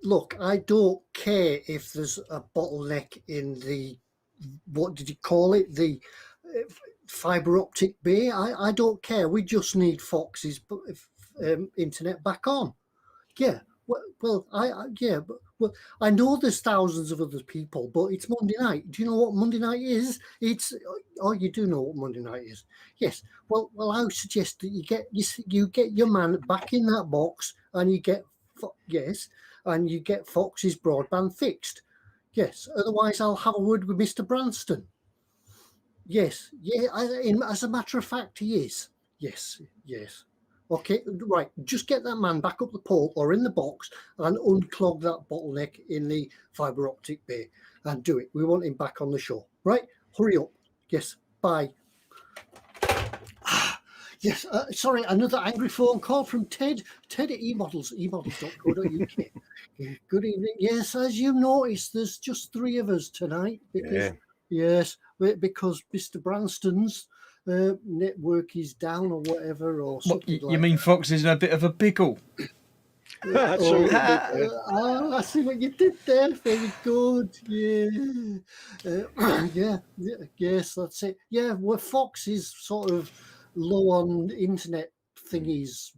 look, I don't care if there's a bottleneck in the, what did you call it? The fiber optic bay. I don't care. We just need Fox's internet back on. Yeah. Well, well, I know there's thousands of other people, but it's Monday night. Do you know what Monday night is? Oh, you do know what Monday night is. Yes. Well, I would suggest that you get your man back in that box, and you get and you get Fox's broadband fixed. Yes. Otherwise, I'll have a word with Mr. Branston. Yes. Yeah. As a matter of fact, he is. Yes. Okay, right. Just get that man back up the pole or in the box and unclog that bottleneck in the fibre optic bay and do it. We want him back on the show. Right? Hurry up. Yes. Bye. Yes. Sorry, another angry phone call from Ted. Ted at eModels, eModels.co.uk. Good evening. Yes, as you noticed, there's just 3 of us tonight. Yes, because Mr. Branston's network is down or whatever, or something. You mean Foxx is in a bit of a pickle? I see what you did there. Very good. Yeah. Yes, that's it. Yeah, well, Foxx is sort of low on internet thingies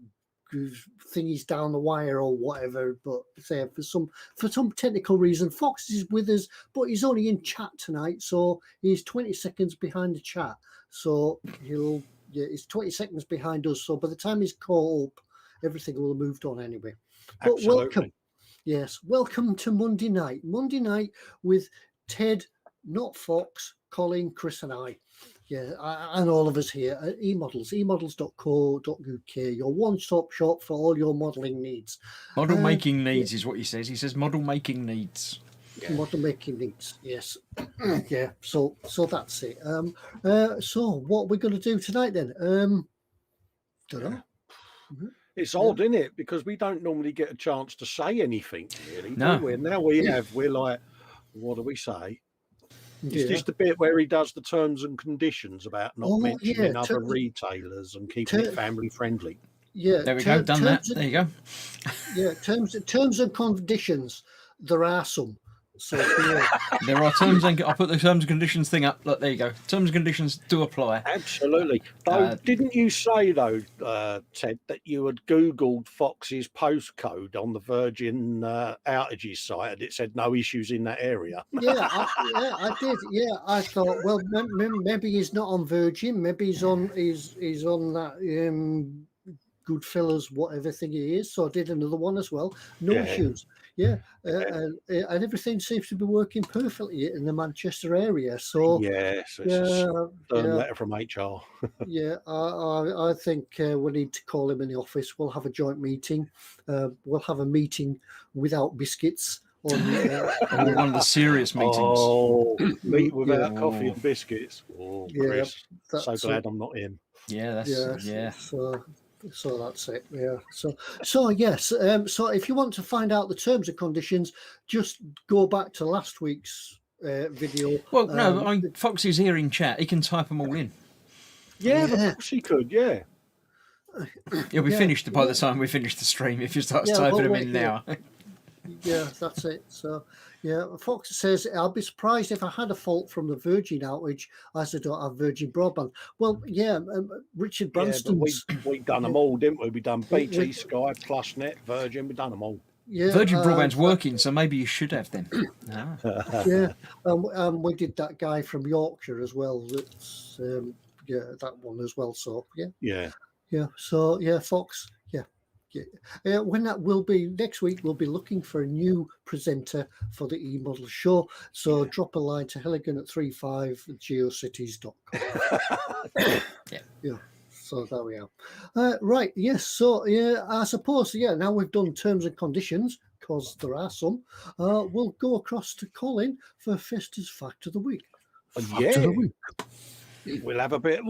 down the wire or whatever, but say for some technical reason, Foxx is with us, but he's only in chat tonight, so he's 20 seconds behind the chat. So he's 20 seconds behind us. So by the time he's caught up, everything will have moved on anyway. But Absolutely. welcome to Monday night. Monday night with Ted, not Foxx, Colin, Chris, and I. Yeah, and all of us here at eModels, eModels.co.uk, your one-stop shop for all your modelling needs. Model making needs is what he says. He says model making needs. Yeah. Model making needs, yes. Yeah, so that's it. So what we're going to do tonight then? Don't know. It's odd, isn't it? Because we don't normally get a chance to say anything, really. No. Do we? Now we're like, what do we say? Is this the bit where he does the terms and conditions about not mentioning other retailers and keeping it family friendly? Yeah. There we go. Done that. There you go. Yeah. Terms and conditions. There are some. So there are terms and I'll put the terms and conditions thing up. Look, there you go. Terms and conditions do apply. Absolutely. Though, didn't you say though, Ted, that you had Googled Fox's postcode on the Virgin outages site and it said no issues in that area? I did. Yeah, I thought, well, maybe he's not on Virgin. Maybe he's on that Goodfellas, whatever thing he is. So I did another one as well. No issues. Yeah, and everything seems to be working perfectly in the Manchester area. So it's a letter from HR. I think we need to call him in the office. We'll have a joint meeting. We'll have a meeting without biscuits. On one of the serious meetings. Oh, meet without coffee and biscuits. Oh, Chris, so glad I'm not in. So that's it. Yeah. So yes. So if you want to find out the terms and conditions, just go back to last week's video. Well, no, Foxx is here in chat. He can type them all in. Yeah, of course he could. Yeah. He'll be finished by the time we finish the stream if you start typing them in now. Yeah, that's it. So, yeah, Foxx says, I'll be surprised if I had a fault from the Virgin outage as I don't have Virgin broadband. Well, yeah, Richard Branston. We done them all, didn't we? We done BT, Sky, PlusNet, Virgin. We done them all. Yeah, Virgin broadband's working, so maybe you should have them. Yeah, we did that guy from Yorkshire as well. That's that one as well. So yeah. So yeah, Foxx. When that will be next week, we'll be looking for a new presenter for the eModels show. So drop a line to Heligan@35geocities.com. Yeah. So there we are. Right. Yes. So I suppose now we've done terms and conditions because there are some. We'll go across to Colin for Fester's Fact of the Week. Fact of the week. We'll have a bit of a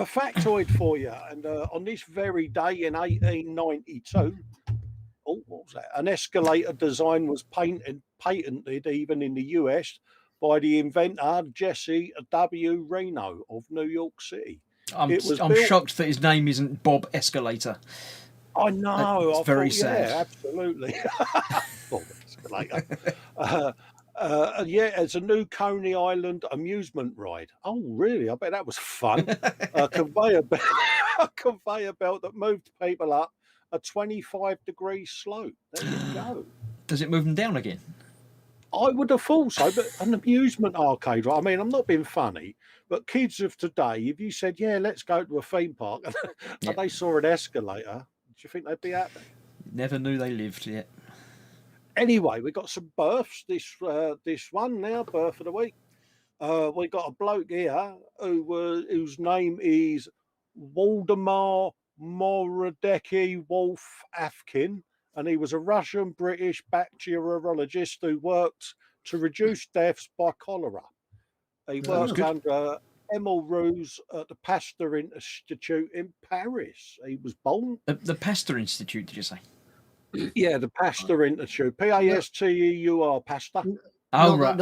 factoid for you. And on this very day in 1892, what was that? An escalator design was patented even in the US by the inventor Jesse W. Reno of New York City. I'm shocked that his name isn't Bob Escalator. I know. It's I very thought, sad. Yeah, absolutely. Oh, escalator. Yeah, it's a new Coney Island amusement ride. Oh, really? I bet that was fun. A conveyor belt, a conveyor belt that moved people up a 25-degree slope. There you go. Does it move them down again? I would have thought so, but an amusement arcade. I mean, I'm not being funny, but kids of today, if you said, "Yeah, let's go to a theme park," Yeah. and they saw an escalator, do you think they'd be happy? Never knew they lived yet. Anyway, we got some births. This one now, birth of the week. We got a bloke here whose name is Waldemar Moradecki Wolf Afkin, and he was a Russian British bacteriologist who worked to reduce deaths by cholera. He Oh, worked good. under Emile Roux at the Pasteur Institute in Paris. He was born. The Pasteur Institute, did you say? Yeah, the Pasteur Institute, Pasteur, Pasteur. Oh, not, right.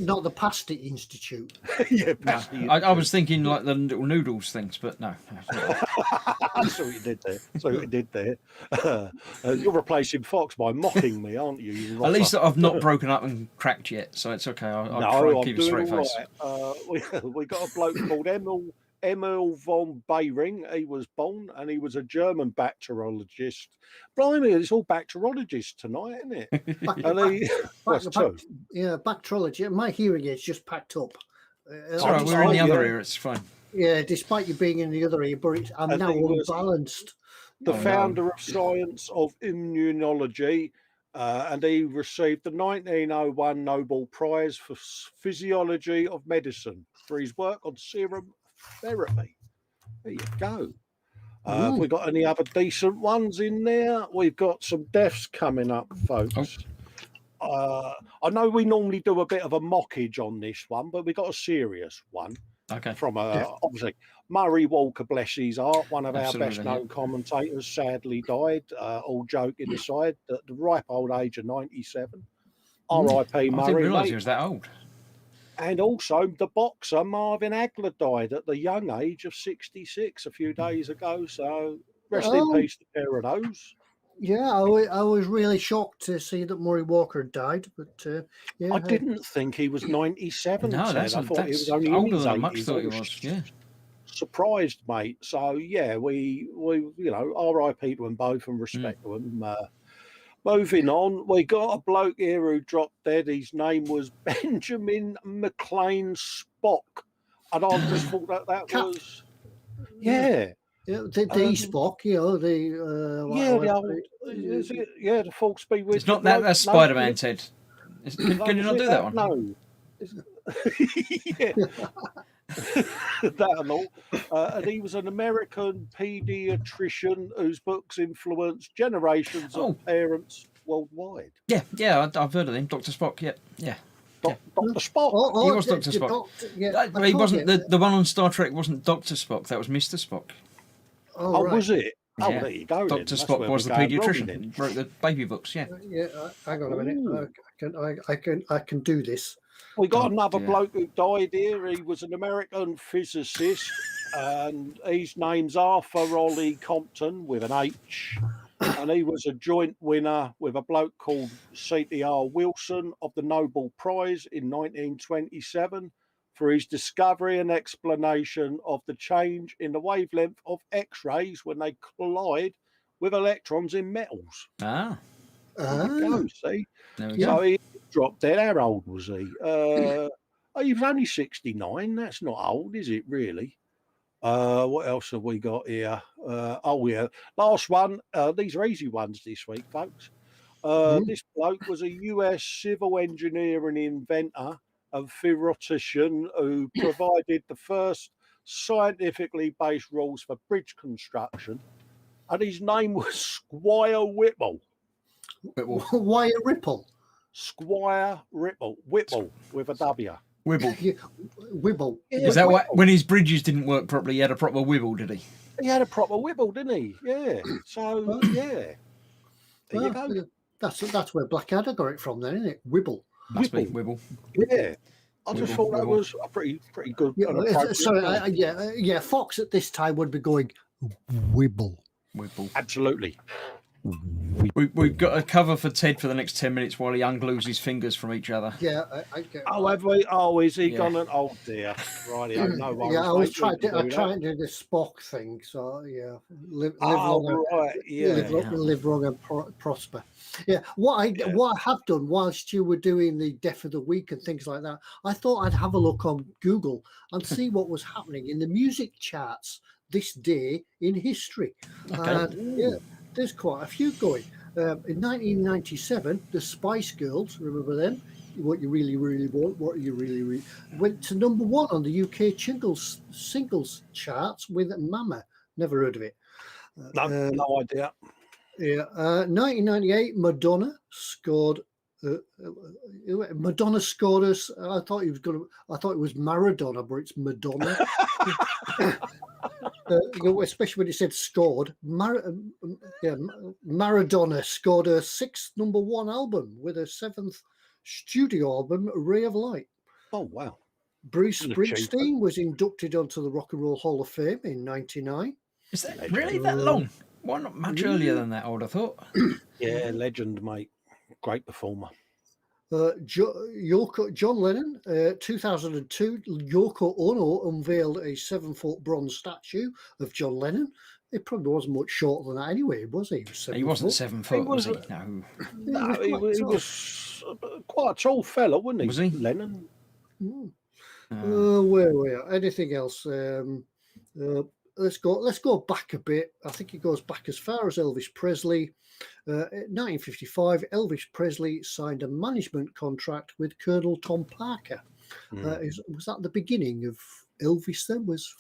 not the Pasta Institute. Yeah, No, Pasteur. I was thinking like the little noodles things, but no. That's what you did there. That's what you did there. You're replacing Foxx by mocking me, aren't you? You At least rotter? I've not broken up and cracked yet, so it's okay. I'll try No, and I'm keep a doing straight all face. right. We got a bloke called Emil von Behring. He was born, and he was a German bacteriologist. Blimey, it's all bacteriologists tonight, isn't it? And he, that's two. Yeah, bacteriology. My hearing aid's just packed up. It's all right, we're in the other ear, it's fine. Yeah, despite you being in the other ear, but I'm And now he was unbalanced. The Oh, no. founder of science of immunology, and he received the 1901 Nobel Prize for Physiology of Medicine for his work on serum therapy. There you go. Have we got any other decent ones in there? We've got some deaths coming up, folks. I know we normally do a bit of a mockage on this one, but we got a serious one Okay. from obviously Murray Walker, bless his heart, one of our Absolutely, best known commentators, sadly died. All joking aside, at the ripe old age of 97. R.I.P. I didn't Murray. realise mate. he was that old. And also the boxer Marvin Hagler died at the young age of 66 a few days ago. So rest in peace to pair of those. Yeah, I was really shocked to see that Murray Walker had died, but yeah, I didn't think he was 97. No, Ted. that's I thought he was only older in his than I 80s. much thought he I was. Yeah. surprised, mate. So yeah, we R.I.P. to them both and respect to them. Moving on, we got a bloke here who dropped dead. His name was Benjamin McLean Spock, and I just thought that was the Spock, you know, the Foxx be with It's not the that. bloke. That's No, Spider-Man, Ted. Can you not do that one? No. Yeah. That and all. And he was an American paediatrician whose books influenced generations of parents worldwide. Yeah, I've heard of him, Dr. Spock. Yeah. Dr. Spock. He was Dr. Spock. He wasn't the one on Star Trek. Wasn't Dr. Spock. That was Mr. Spock. Oh, right. was it? Oh, Yeah. there you go. Dr. then. That's Spock where was the we're going wrong paediatrician. then. Wrote the baby books. Yeah. Yeah, hang on a minute. I can do this. We got Oh, another dear. bloke who died here. He was an American physicist, and his name's Arthur Ollie Compton with an H. And he was a joint winner with a bloke called C.T.R. Wilson of the Nobel Prize in 1927 for his discovery and explanation of the change in the wavelength of X-rays when they collide with electrons in metals. Ah. There you go, see? There we So go. he dropped dead. How old was he? He was only 69. That's not old, is it, really? What else have we got here? Last one. These are easy ones this week, folks. This bloke was a US civil engineer and inventor and theoretician who provided the first scientifically based rules for bridge construction. And his name was Squire Whipple. Why a ripple? Squire Whipple with a W. Wibble. Wibble. Yeah, Is that why Whipple. when his bridges didn't work properly, he had a proper wibble, did he? He had a proper Whipple, didn't he? Yeah. So yeah. There you go. That's where Blackadder got it from, then, isn't it? Wibble. Must be wibble. Yeah. I just Wibble, thought that wibble. was a pretty good. Yeah, and appropriate sorry, name. yeah. Foxx at this time would be going Wibble. with Bull. Absolutely. We've got a cover for Ted for the next 10 minutes while he unglues his fingers from each other. Yeah, I get. Oh, have we? Oh, is he Yeah. gone? Oh dear. Righty, no worries. Yeah, I was mate, trying we can to. I do tried that. to do the Spock thing. So yeah, live Oh, long, right, yeah. live long and prosper. Yeah, what I have done whilst you were doing the Death of the Week and things like that, I thought I'd have a look on Google and see what was happening in the music charts this day in history. Okay. And yeah, there's quite a few going. In 1997, the Spice Girls, remember them? What you really, really want, what you really, really went to #1 on the UK singles charts with Mama. Never heard of it. No idea. Yeah, 1998, Madonna scored. Madonna scored us. I thought it was Maradona, but it's Madonna. Especially when it said scored. Maradona scored her 6th #1 album with her 7th studio album, Ray of Light. Oh wow. Bruce An achievement. Springsteen was inducted onto the Rock and Roll Hall of Fame in '99. Is that really that long? Why not much earlier than that, I would have thought? Yeah, legend, mate. Great performer. John Lennon, 2002, Yoko Ono unveiled a 7-foot bronze statue of John Lennon. It probably wasn't much shorter than that anyway, was he? He wasn't 7 foot, was he? No. No, he was quite a tall fella, wasn't he? Was he? Lennon. Where we are? Anything else? Let's go back a bit. I think it goes back as far as Elvis Presley. 1955, Elvis Presley signed a management contract with Colonel Tom Parker. Was that the beginning of Elvis then? Was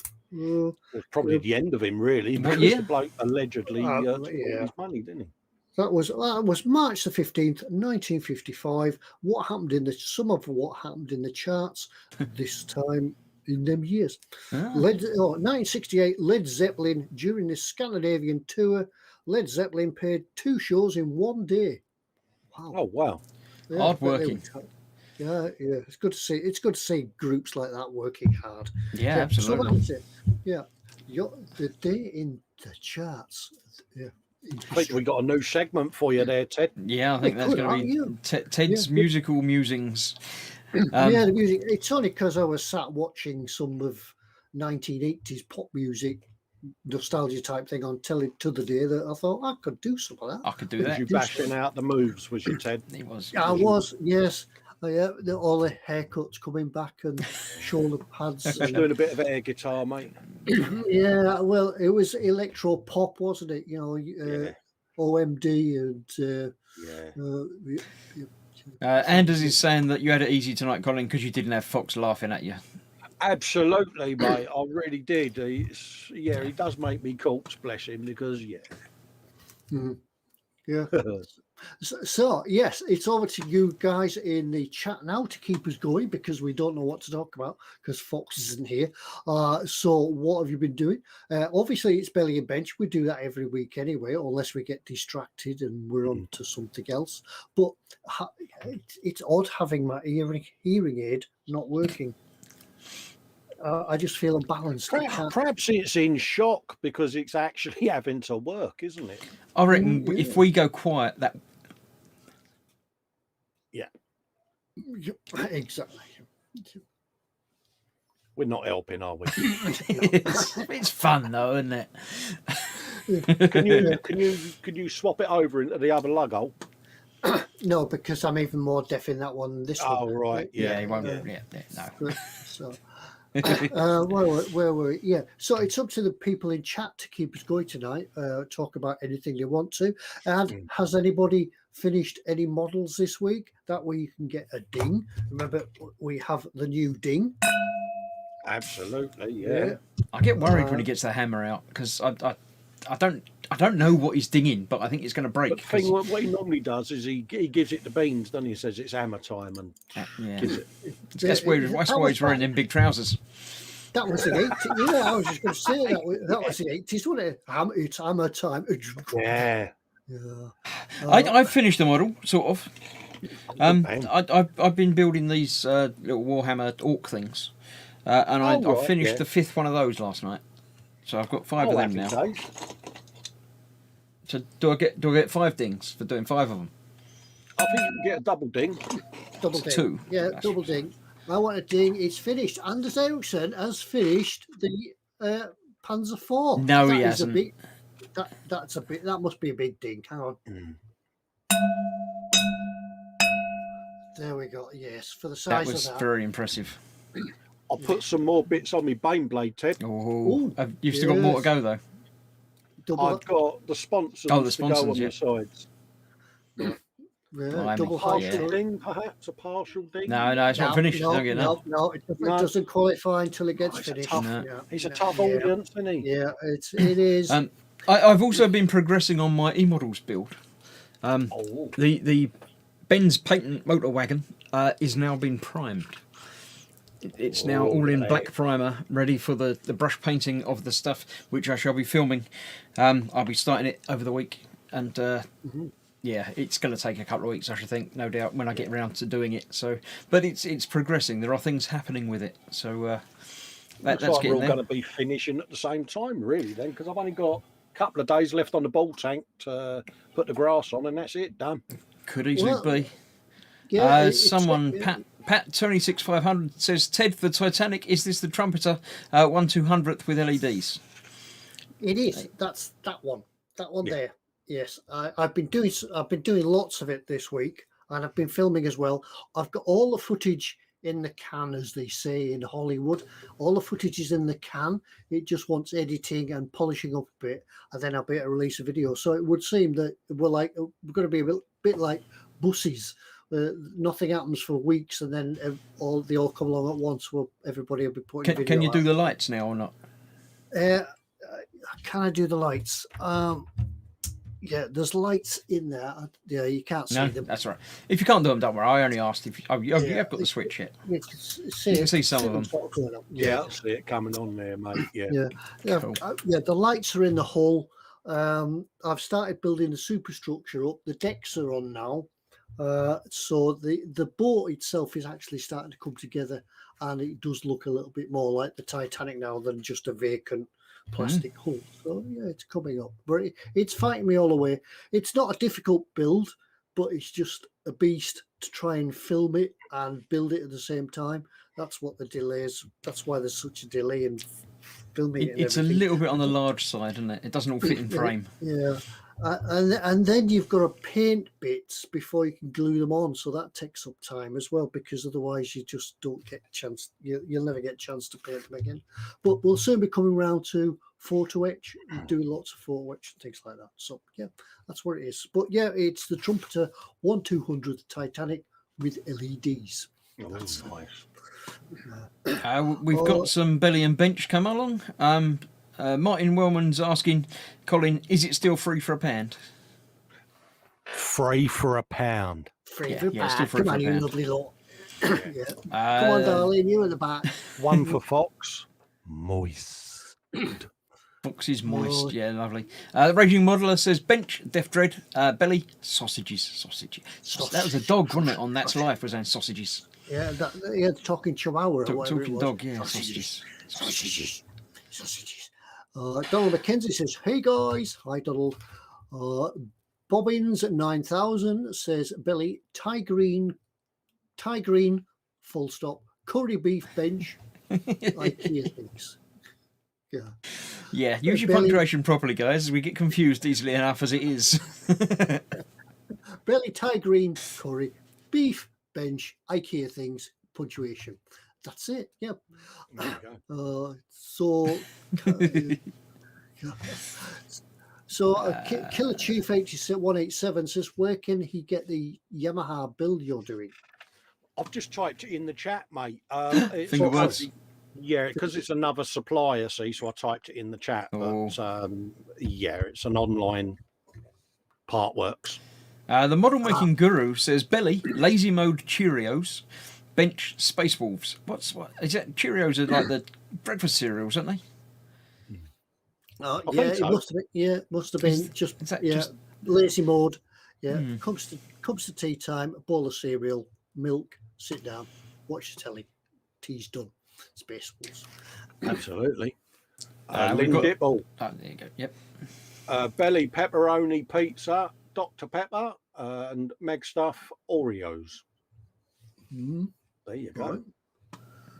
probably the end of him, really. What Because year? the bloke allegedly took all his money, didn't he? That was March the 15th, 1955. Some of what happened in the charts this time in them years. 1968, Led Zeppelin, during this Scandinavian tour, Led Zeppelin played 2 shows in one day. Wow. Oh wow. Yeah, Hard working. Yeah. It's good to see. It's good to see groups like that working hard. Yeah, So absolutely. that's it. Yeah. The day in the charts. Yeah. I think we got a new segment for you there, Ted. Yeah, I think that's going to be Ted's musical musings. Yeah, the music. It's only because I was sat watching some of 1980s pop music, nostalgia type thing on telly to the day that I thought I could do some of that. I could do Was that. you bashing out the moves, was you, Ted? He was. I was, yes. Yeah, all the haircuts coming back and shoulder pads. Just and, doing a bit of air guitar, mate. yeah, well, it was electro pop, wasn't it? You know, OMD and Yeah. yeah. Anders is saying that you had it easy tonight, Colin, because you didn't have Foxx laughing at you. Absolutely, mate. I really did. He does make me corpse, bless him, because Yeah. So, yes, it's over to you guys in the chat now to keep us going because we don't know what to talk about because Foxx isn't here. So what have you been doing? Obviously, it's Belly and Bench. We do that every week anyway, unless we get distracted and we're on to something else. But it's odd having my hearing aid not working. I just feel unbalanced. Perhaps it's in shock because it's actually having to work, isn't it? I reckon if we go quiet, that. Yeah. Exactly. We're not helping, are we? It's fun though, isn't Can you swap it over into the other lug hole? No, because I'm even more deaf in that one than this one. Oh right, Yeah, he won't. Yeah. No. So, where were we? Yeah. So it's up to the people in chat to keep us going tonight. Talk about anything they want to. And has anybody finished any models this week? That way you can get a ding. Remember, we have the new ding. Absolutely, yeah. I get worried when he gets the hammer out because I don't know what he's dinging, but I think it's going to break. But the thing, what he normally does is he gives it the beans, doesn't he? He says it's hammer time and gives it. That's why he's wearing them big trousers. That was the 80s. Yeah, I was just going to say that was the 80s, wasn't it? It's hammer time. Yeah. I finished the model, sort of. I've been building these little Warhammer Orc things, and I finished the 5th one of those last night. So I've got 5 of them now. So do I get 5 dings for doing 5 of them? I think you can get a double ding. Double ding. 2. Yeah, That's- double ding. I want a ding. It's finished. Anders Ericsson has finished the Panzer IV. No, he That is hasn't. A big, that's a bit. That must be a big ding. Hang on. There we go. Yes, for the That size was of that. very impressive. I'll put some more bits on my Bane blade, Ted. Oh, you've still got more to go though. Double, I've got the sponsons Oh, the to go sponsons, on yeah. the sides. Blimey, double height. yeah. Partial ding, perhaps a partial ding. No, it's not finished. No, Don't get no, enough. no, it No. doesn't qualify until it gets It's a finished. tough- Yeah, He's a yeah, tough yeah. audience, isn't he? Yeah, it is. I've also been progressing on my eModels build. Oh, The Ben's patent motor wagon is now been primed. It's now all in black primer, ready for the brush painting of the stuff, which I shall be filming. I'll be starting it over the week, and yeah, it's going to take a couple of weeks, I should think, no doubt, when I get around to doing it. So, but it's progressing. There are things happening with it. So that's looks like we're getting all there. going to be finishing at the same time, really, then, because I've only got a couple of days left on the ball tank to put the grass on, and that's it, done. Could easily Well, be. yeah, Someone, Pat 26500 says, Ted for Titanic, is this the trumpeter 1/200th with LEDs? It is. That's that one. That one Yeah. there. Yes, I've been doing lots of it this week, and I've been filming as well. I've got all the footage in the can, as they say in Hollywood. All the footage is in the can. It just wants editing and polishing up a bit, and then I'll be able to release a video. So it would seem that we're going to be a bit like buses. Nothing happens for weeks, and then they all come along at once. Well, everybody will be putting. Can you video do out. the lights now or not? Can I do the lights? Yeah, there's lights in there. Yeah, you can't see No, them. that's all right. If you can't do them, don't worry. I only asked if you have got the switch yet. You can see some of them. sort going up. Yeah, I see it coming on there, mate. Yeah. Yeah. Cool. Yeah, the lights are in the hull. I've started building the superstructure up. The decks are on now. So the boat itself is actually starting to come together, and it does look a little bit more like the Titanic now than just a vacant plastic hull. So yeah, it's coming up, but it's fighting me all the way. It's not a difficult build, but it's just a beast to try and film it and build it at the same time. That's what the delays. That's why there's such a delay in filming it. It's a little bit on the large side, isn't it? It doesn't all fit in frame. Yeah. And then you've got to paint bits before you can glue them on, so that takes up time as well, because otherwise you just don't get a chance. You'll never get a chance to paint them again. But we'll soon be coming around to photo etch, doing lots of photo etch and things like that. So yeah, that's what it is. But yeah, it's the Trumpeter 1/200th Titanic with LEDs. Oh, that's nice. We've got some belly and bench come along. Martin Wellman's asking, Colin, is it still free for a pound? Free for a pound. Free for a yeah, still pound. free Come for on, a you pound. lovely lot. Yeah. Come on, darling, you at the back. One for Foxx. Moist. Fox is moist, yeah, lovely. Raging Modeler says bench, Death Dread, belly, sausages. That was a dog, wasn't it? On That's Life was saying sausages. Yeah, yeah, talking chihuahua or whatever it Talking was. dog, yeah, sausages. Donald McKenzie says, hey guys. Hi, Donald. Bobbins at 9000 says, Billy, Thai green, full stop, curry beef bench, IKEA things. Yeah. Yeah, use your Billy- punctuation properly, guys. We get confused easily enough as it is. Belly, Thai green, curry, beef bench, IKEA things, punctuation. That's it. Yep. There you go. Killer Chief 187 says, where can he get the Yamaha build you're doing? I've just typed it in the chat, mate. It's Finger words. obviously- Yeah, because it's another supplier, see, so I typed it in the chat. Oh. But yeah, it's an online part works. The model making guru says belly, lazy mode Cheerios, bench Space Wolves. What is that? Cheerios are like the breakfast cereals, aren't they? Yeah, think so. it must have been. Yeah, must have been Is just that yeah, just- lazy mode. Yeah, comes to tea time, a bowl of cereal, milk, sit down, watch the telly, tea's done. Space Wolves. Absolutely. we've Lynn got- Dipple. Oh, there you go. Yep. Belly pepperoni pizza, Dr. Pepper, and Meg Stuff Oreos. Mm, There you go. right.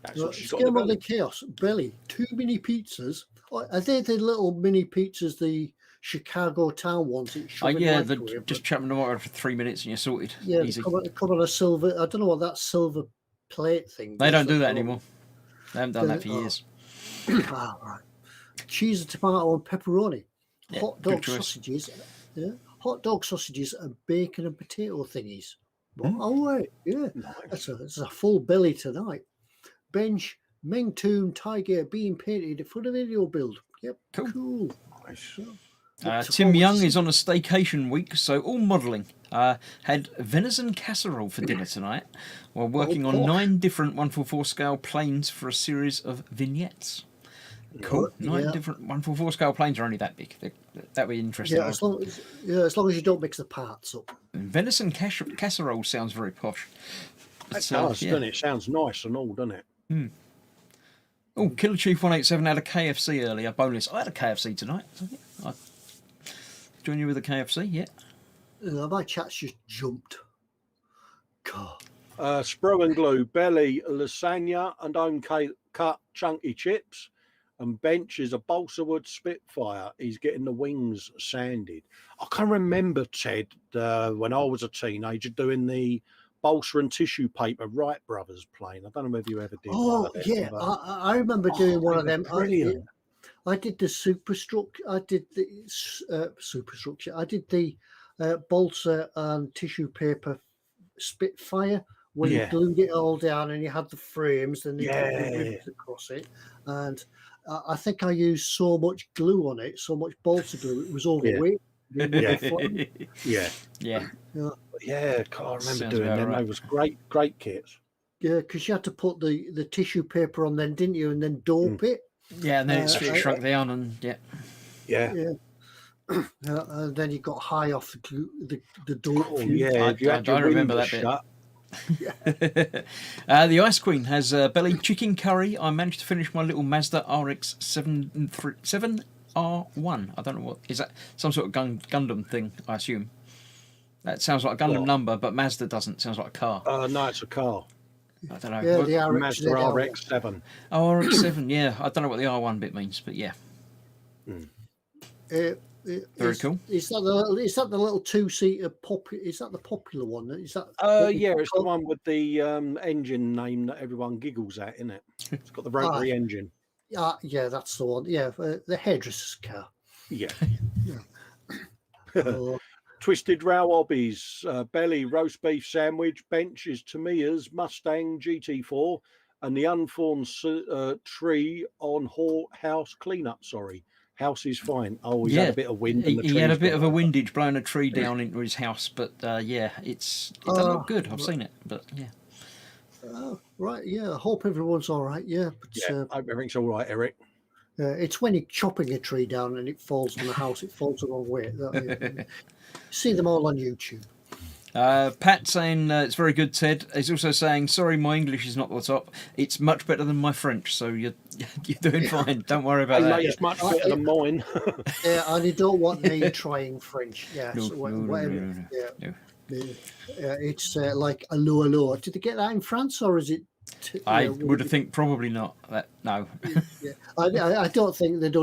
That's what she's got in Scale the of the belly. chaos. Belly. 2 mini pizzas. Oh, are they the little mini pizzas the Chicago town ones that you shove in the Yeah, microwave? just chop them in the water for 3 minutes and you're sorted. Yeah, Easy. come on a silver. I don't know what that silver plate thing. They does don't do that come on. anymore. They haven't done that for years. Ah, right. Cheese, and tomato, and pepperoni. Yeah, Hot good dog choice. sausages. Yeah, hot dog sausages and bacon and potato thingies. Hmm. Oh wait, yeah, Nice. that's a full belly tonight. Bench, Mengtoon Tiger being painted for the video build. Yep, Cool. cool. Nice. Look Tim forward Young to is on a staycation week, so all modelling. Had venison casserole for dinner tonight while working on posh. 9 different 144 scale planes for a series of vignettes. Cool. Yeah. 9 different 144 scale planes are only that big. That'd be interesting. Yeah, as long as you don't mix the parts up. Venison casserole sounds very posh. That It's, does, yeah. doesn't it? Sounds nice and all, doesn't it? Oh, Killer Chief 187 had a KFC earlier. Bonus. I had a KFC tonight. So yeah, I join you with a KFC. Yeah. My chat's just jumped. God. Spro and glue, belly, lasagna, and own cut chunky chips. And Bench is a balsa wood Spitfire. He's getting the wings sanded. I can remember, Ted, when I was a teenager, doing the balsa and tissue paper Wright Brothers plane. I don't know whether you ever did. Oh one of them, yeah, but- I remember doing one of they were them. brilliant. I did the superstructure. I did the superstructure. I did the balsa and tissue paper Spitfire when Yeah. you glued it all down and you had the frames and you put the Yeah. ribs across it. And I think I used so much glue on it, so much balsa glue, it was overweight. Yeah. Yeah. Yeah. Yeah, God, I remember Sounds doing about them. right. They was great kits. Yeah, because you had to put the tissue paper on then, didn't you? And then dope it. Yeah, and then it's I- shrunk down and yeah. Yeah. Yeah. And then you got high off the glue, the dope. Oh, fume. yeah. If you had I your remember windows that bit. shut, The Ice Queen has belly chicken curry. I managed to finish my little Mazda RX 7R1. I don't know what is that. Some sort of Gundam thing, I assume. That sounds like a Gundam What? number, but Mazda doesn't. Sounds like a car. no, it's a car. I don't know. Yeah, What- the RX. Mazda RX-7. Oh, RX-7. Yeah, I don't know what the R1 bit means, but yeah, very cool. Is that the little 2-seater Is that the popular one? Is that? Yeah, it's the one with the engine name that everyone giggles at, isn't it? It's got the rotary engine. Yeah, that's the one. Yeah, the hairdresser's car. Yeah. Oh, Twisted Row Hobbies, belly roast beef sandwich, Bench is Tamiya's Mustang GT4, and the unformed tree on house cleanup. Sorry, house is fine. Oh, he's had a bit of wind. And the He had a tree's bit gone of a over. windage blowing a tree down into his house, but yeah, it doesn't look good. I've seen it, but yeah. right. Yeah, I hope everyone's all right. Yeah, but Yeah, I hope everything's all right, Eric. it's when you're chopping a tree down and it falls on the house. It falls the wrong way. See them all on YouTube. Pat saying it's very good, Ted. He's also saying, sorry, my English is not the top. It's much better than my French, so you're doing fine. Don't worry about Hey, that. mate, it's much better than mine. Yeah, and you don't want me trying French. Yeah, No, so no, whatever. no. Yeah. It's like hello, hello. Did they get that in France or is it? I would have think probably not. No. Yeah. I don't think they'd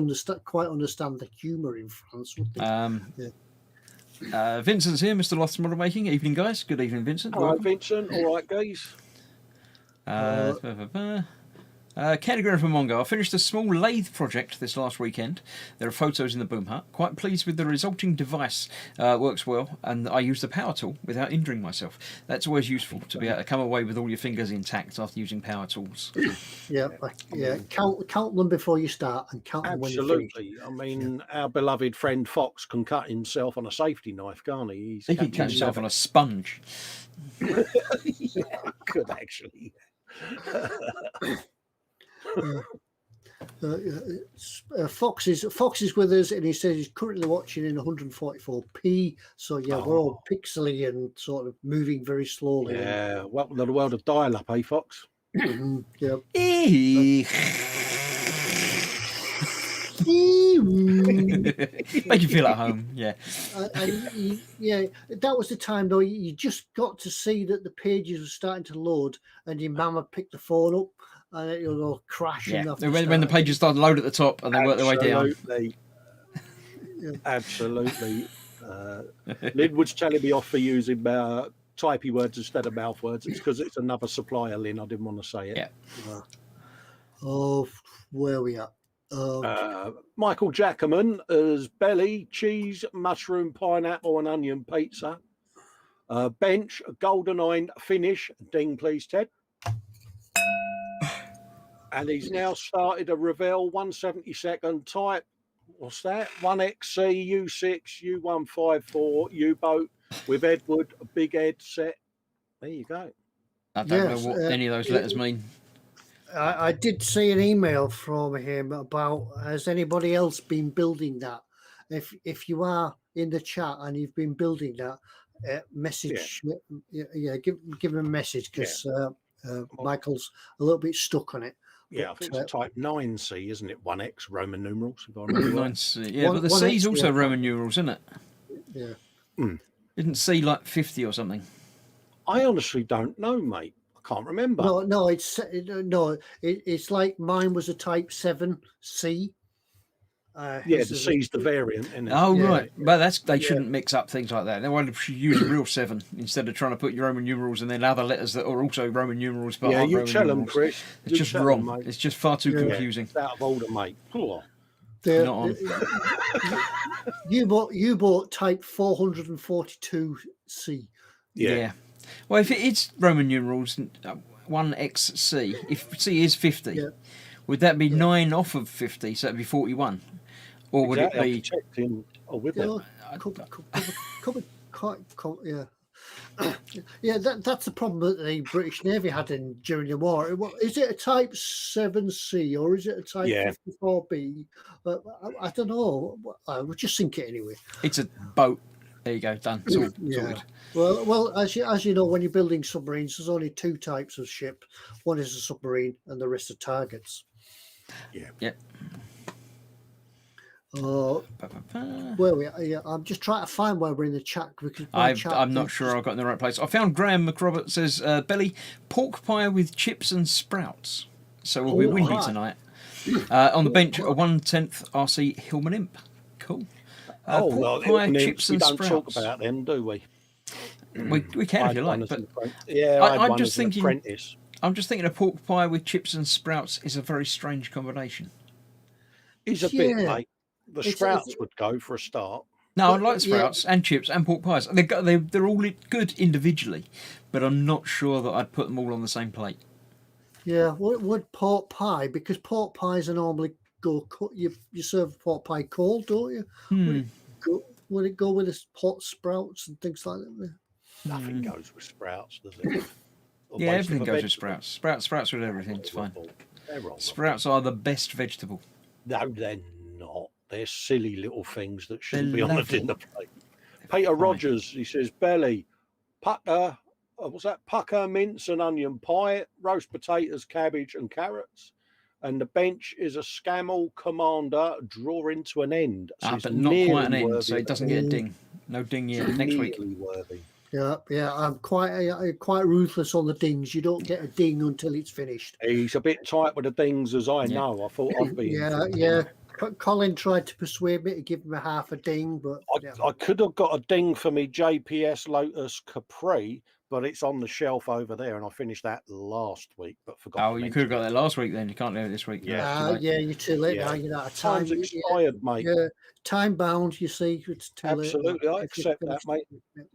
quite understand the humour in France, would they? Vincent's here, Mr. Loth's Modelmaking. Evening, guys. Good evening, Vincent. All right, Welcome. Vincent. All right, guys. Category from Mongo. I finished a small lathe project this last weekend. There are photos in the boom hut. Quite pleased with the resulting device. Works well, and I used the power tool without injuring myself. That's always useful to be able to come away with all your fingers intact after using power tools. Yeah. Count them before you start and count them when you finish. Absolutely. I mean, our beloved friend Foxx can cut himself on a safety knife, can't he? He could catch himself on a sponge. Yeah, could actually. Foxx is with us, and he says he's currently watching in 144p. So yeah, we're all pixely and sort of moving very slowly. Yeah, welcome to the world of dial-up, eh, Fox? Yeah. Make you feel at home. Yeah. Yeah, that was the time though. You just got to see that the pages were starting to load, and your mama picked the phone up, and it'll go crash. Yeah. And have to When the start pages start to load at the top and they work their way down. Absolutely. Yeah. Absolutely. Lynn was telling me off for using typey words instead of mouth words. It's because it's another supplier, Lynn. I didn't want to say it. Yeah. Oh, where we at? Michael Jackerman as belly, cheese, mushroom, pineapple, and onion pizza. Bench, golden iron finish. Ding, please, Ted. And he's now started a Revell 172nd type. What's that? 1XC U6 U154 U-boat with Edward, a big Ed set. There you go. I don't know what any of those letters mean. I did see an email from him about, has anybody else been building that? If you are in the chat and you've been building that, message, give him a message, because Michael's a little bit stuck on it. Yeah, I think it's type 9C, isn't it? 1X Roman numerals, if I remember right. 9C, yeah, but the C's also Roman numerals, isn't it? Yeah. Isn't C like 50 or something? I honestly don't know, mate. I can't remember. No, it's like mine was a type 7C. Yeah, the C's the variant, isn't it? Oh, right. But they shouldn't mix up things like that. They want to use a real 7 instead of trying to put your Roman numerals and then other letters that are also Roman numerals. But yeah, you Roman tell numerals. them, Chris. It's just wrong. It's just far too confusing. It's out of order, mate. Not on. You bought type 442C. Yeah. Well, if it is Roman numerals, 1XC, if C is 50, would that be 9 off of 50? So that'd be 41. Or would it be? Yeah, that's the problem that the British Navy had during the war. Is it a Type 7C or is it a Type 54B? I don't know. I would just think it anyway. It's a boat. There you go, done. Sorted. Well, as you know, when you're building submarines, there's only 2 types of ship. One is a submarine, and the rest are targets. Yeah. Yep. Where we are, I'm just trying to find where we're in the chat. I'm not sure I've got in the right place. I found Graham McRobert says, Belly, pork pie with chips and sprouts. So we'll be windy tonight. On the bench, a 1/10 RC Hillman Imp. Cool. Pork pie, chips and don't sprouts. talk about them, do we? We can if you like. But I'm just thinking. Apprentice. I'm just thinking a pork pie with chips and sprouts is a very strange combination. It's a bit, mate. The sprouts would go for a start. No, I like sprouts and chips and pork pies. They're all good individually, but I'm not sure that I'd put them all on the same plate. Yeah, would pork pie, because pork pies are normally you serve pork pie cold, don't you? Would it go with the pot sprouts and things like that? Nothing goes with sprouts, does it? Yeah, everything goes with sprouts. Sprouts with everything. It's fine. Sprouts are the best vegetable. No, they're not. They're silly little things that shouldn't be on the dinner plate. Peter Rogers, he says, belly, pucker, what's that? Pucker, mince and onion pie, roast potatoes, cabbage and carrots. And the bench is a Scammell Commander drawing to an end. So but not quite an end, so it doesn't get a ding. No ding yet. Next week. Worthy. Yeah, I'm quite ruthless on the dings. You don't get a ding until it's finished. He's a bit tight with the dings, as I know. I thought I'd be. Yeah. Colin tried to persuade me to give him a half a ding, but I could have got a ding for me JPS Lotus Capri, but it's on the shelf over there, and I finished that last week, but forgot. Oh, you could have got that last week then. You can't do it this week. Yeah, you're too late now. You're out of time. Time's expired, mate. Yeah, time bound. You see, it's too Absolutely, late. I accept that, mate.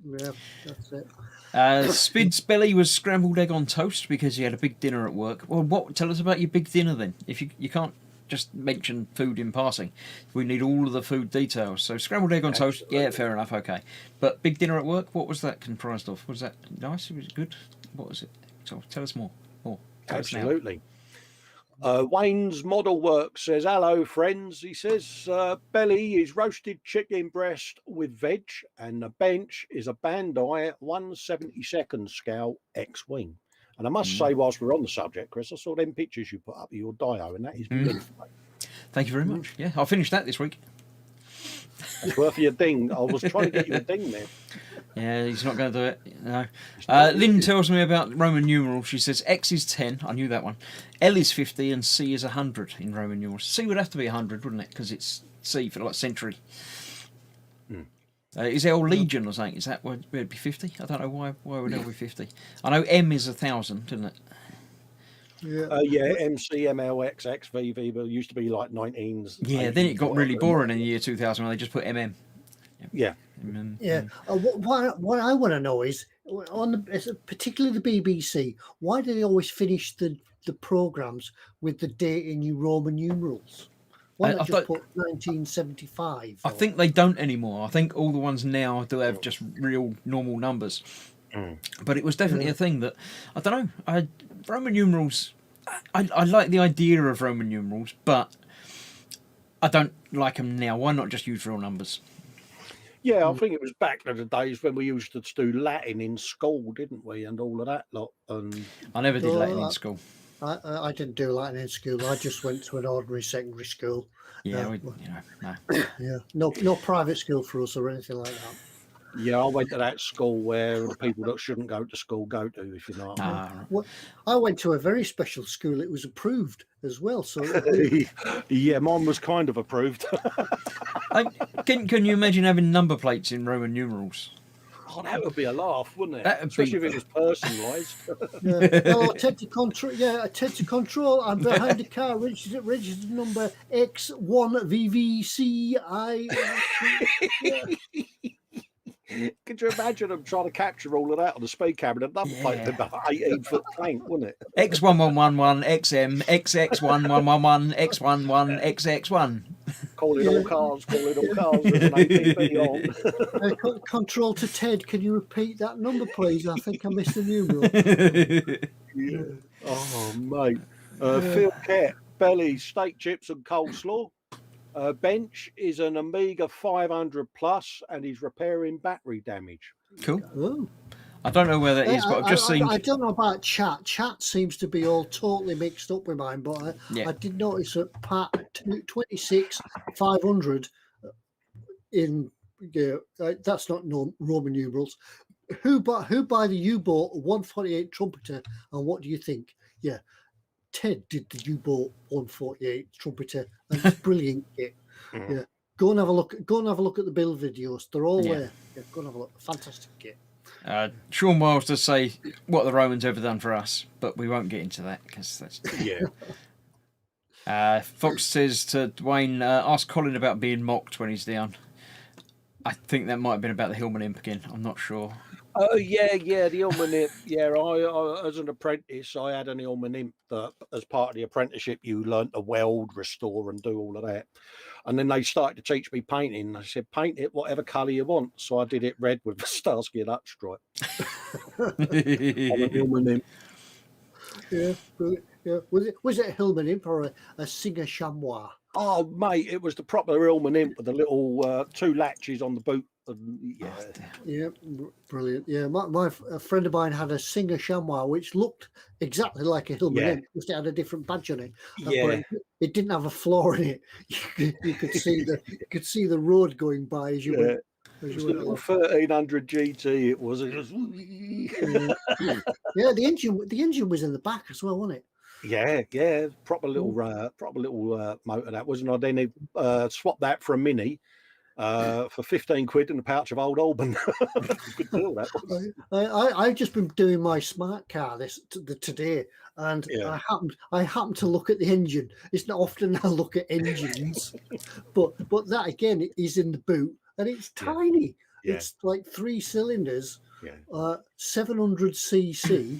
Yeah, that's it. Spid's belly was scrambled egg on toast because he had a big dinner at work. Well, tell us about your big dinner then. If you can't just mention food in passing, we need all of the food details. So scrambled egg on toast, yeah, fair enough, okay. But big dinner at work, what was that comprised of? Was that nice? Was it good? What was it? So tell us more. Absolutely. Wayne's Model Work says, hello friends. He says, belly is roasted chicken breast with veg, and the bench is a Bandai 1/72 scale X-Wing. And I must say, whilst we're on the subject, Chris, I saw them pictures you put up of your Dio, and that is beautiful. Thank you very much. Yeah, I'll finish that this week. It's worth your ding. I was trying to get you a ding there. Yeah, he's not going to do it. No. Lynn tells me about Roman numerals. She says X is 10. I knew that one. L is 50 and C is 100 in Roman numerals. C would have to be 100, wouldn't it? Because it's C for like century. Is L Legion or something? Is that would it be 50? I don't know why would L be 50. I know M is 1,000, isn't it? Yeah, MC, ML, XX, VV, but it used to be like 19s. Yeah, then it got really boring in the year 2000 when they just put MM. Yeah. What I want to know is, particularly the BBC, why do they always finish the programs with the date in Roman numerals? Why not just put 1975? I think they don't anymore. I think all the ones now do have just real normal numbers. But it was definitely a thing that, I don't know, Roman numerals, I like the idea of Roman numerals, but I don't like them now. Why not just use real numbers? Yeah, I think it was back in the days when we used to do Latin in school, didn't we? And all of that lot. And I never did Latin in school. I didn't do Latin in school. I just went to an ordinary secondary school. Yeah, no. Yeah, no private school for us or anything like that. Yeah, I went to that school where the people that shouldn't go to school go to, if you know what I mean. Well, I went to a very special school. It was approved as well. So yeah, mine was kind of approved. Can you imagine having number plates in Roman numerals? Oh, that would be a laugh, wouldn't it? That'd Especially if it was personalised. Hello, attempt to control. Yeah, attempt to control. I'm behind the car. Registered number X1VVCI. Could you imagine them trying to capture all of that on the speed camera? And number plate would be about 18-foot plank, wouldn't it? X1111, XM, XX1111, X11, XX1. Calling all cars, There's an APB on. Control to Ted. Can you repeat that number, please? I think I missed the numeral. Yeah. Oh, mate. Phil Kett, belly, steak chips and coleslaw. Bench is an Amiga 500 plus and he's repairing battery damage. Cool. Oh. I don't know where that is, but I've just seen. I don't know about chat. Chat seems to be all totally mixed up with mine, but I did notice that part 26 500 in that's not Roman numerals. Who by the U-boat 148 trumpeter, and what do you think? Yeah. Ted did the U-boat 148 trumpeter, and it's brilliant kit. Yeah, go and have a look. Go and have a look at the build videos. They're all there. Yeah, go and have a look. Fantastic kit. Sean Miles does say what the Romans ever done for us, but we won't get into that because that's Foxx says to Dwayne, ask Colin about being mocked when he's down. I think that might have been about the Hillman Imp again. I'm not sure. Oh yeah, the Hillman Imp. Yeah, I as an apprentice, I had an Hillman Imp that, as part of the apprenticeship, you learnt to weld, restore, and do all of that. And then they started to teach me painting. I said, paint it whatever colour you want. So I did it red with the Starsky and Hutch stripe. I'm a Hillman Imp. Yeah, brilliant. Yeah, was it a Hillman Imp or a Singer Chamois? Oh, mate, it was the proper Hillman Imp with the little 2 latches on the boot. Yeah, brilliant. Yeah, a friend of mine had a Singer Chamois which looked exactly like a Hillman Imp, just it had a different badge on it. Yeah, it didn't have a floor in it. You could see the road going by as you went. It was a little 1300 GT. It was. Yeah, the engine was in the back as well, wasn't it? Yeah, proper little motor that wasn't. I then swapped that for a Mini for 15 quid and a pouch of Old Alban. Good deal that was. I've just been doing my smart car today, and I happened to look at the engine. It's not often I look at engines, but that again is in the boot, and it's tiny. Yeah. It's like 3 cylinders, 700cc.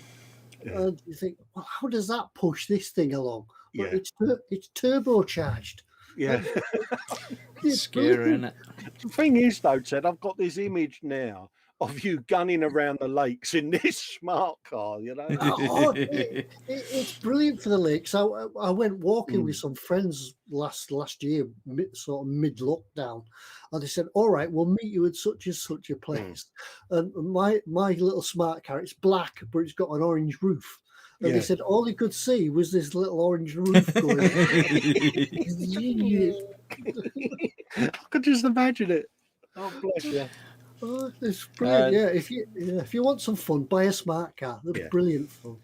And you think, well, how does that push this thing along? But it's turbocharged. Yeah. It's scary, isn't it? The thing is, though, Ted, I've got this image now of you gunning around the lakes in this smart car, you know. Oh, it's brilliant for the lakes. I went walking with some friends last year, sort of mid lockdown, and they said, "All right, we'll meet you at such and such a place." And my little smart car, it's black, but it's got an orange roof. And they said all he could see was this little orange roof going. I could just imagine it. Oh, bless you. Oh, it's brilliant. If you want some fun, buy a smart car. They're brilliant fun.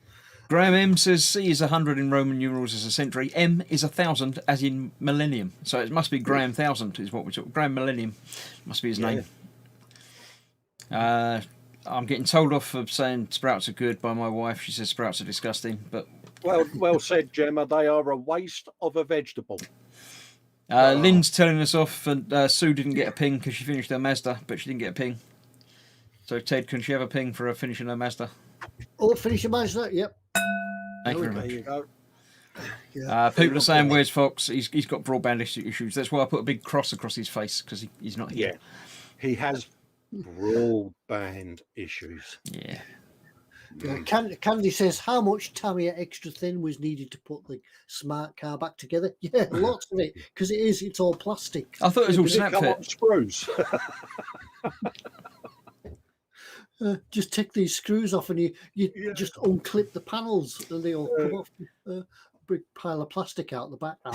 Graham M says C is 100 in Roman numerals as a century. M is 1,000 as in millennium. So it must be Graham 1000 is what we're talking. Graham Millennium must be his name. I'm getting told off for saying sprouts are good by my wife. She says sprouts are disgusting. But well said, Gemma. They are a waste of a vegetable. Lynn's telling us off, and Sue didn't get a ping because she finished her Mazda, but she didn't get a ping. So Ted, can she have a ping for her finishing her Mazda? Oh, finish your Mazda. Yep. Thank you very There much. you go. People are saying, "Where's Foxx? He's got broadband issues." That's why I put a big cross across his face because he's not here. Yeah, he has broadband issues. Yeah. Candy says, how much Tamiya extra thin was needed to put the smart car back together? Yeah, lots of it, because it's all plastic. I thought it was all Does it snap come fit. on screws? Just take these screws off and you just unclip the panels and they all come off. Big pile of plastic out the back now.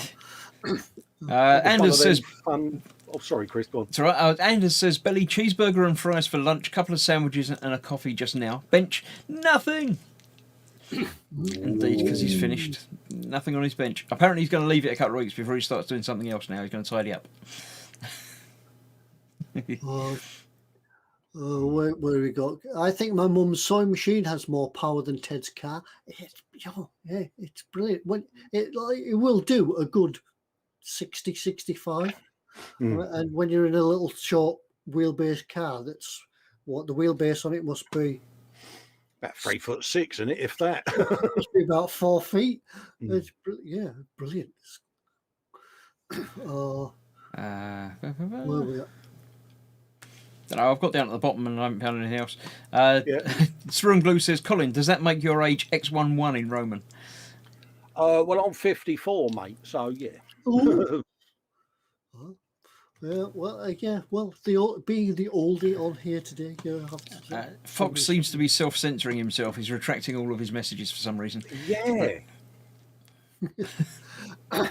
Anders says, oh, sorry, Chris, go on. it's all right. Anders says, belly, cheeseburger and fries for lunch, couple of sandwiches and a coffee just now. Bench, nothing. Indeed, because he's finished. Nothing on his bench. Apparently he's going to leave it a couple of weeks before he starts doing something else now. He's going to tidy up. Where we go? I think my mum's sewing machine has more power than Ted's car. It's brilliant. It will do a good 60, 65. And when you're in a little short wheelbase car, that's what the wheelbase on it must be. About 3'6", isn't it? If that. It must be about 4 feet. It's brilliant. Where we at? I've got down at the bottom and I haven't found anything else. Sprung Glue says, Colin, does that make your age X11 in Roman? Well, I'm 54, mate. So yeah. Being the oldie on here today, Foxx seems to be self-censoring himself. He's retracting all of his messages for some reason. Yeah.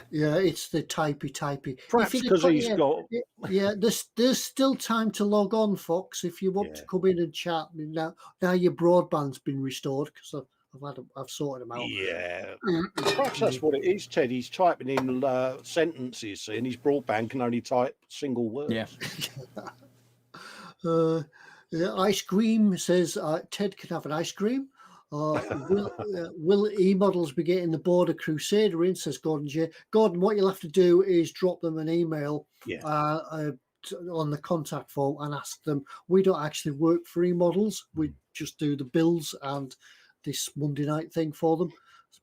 It's the typey. Perhaps because he's got. Yeah, there's still time to log on, Foxx, if you want to come in and chat. Now your broadband's been restored because I've sorted them out. Yeah, perhaps that's what it is, Ted. He's typing in sentences, and his broadband can only type single words. Yeah. Ice cream says Ted can have an ice cream. Will eModels be getting the Border Crusader in? Says Gordon J. Gordon, what you'll have to do is drop them an email on the contact form and ask them. We don't actually work for eModels. We just do the bills and this Monday night thing for them,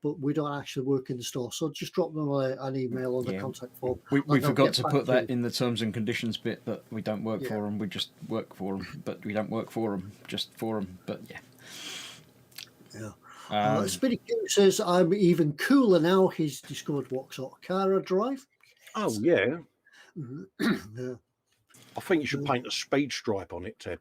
but we don't actually work in the store. So just drop them an email on the contact form. We forgot to put that in the terms and conditions bit that we don't work for them. We just work for them, but we don't work for them, just for them. But yeah. Spinny King says, I'm even cooler now. He's discovered what sort of car I drive. Oh, yeah. Yeah. I think you should paint a speed stripe on it, Ted.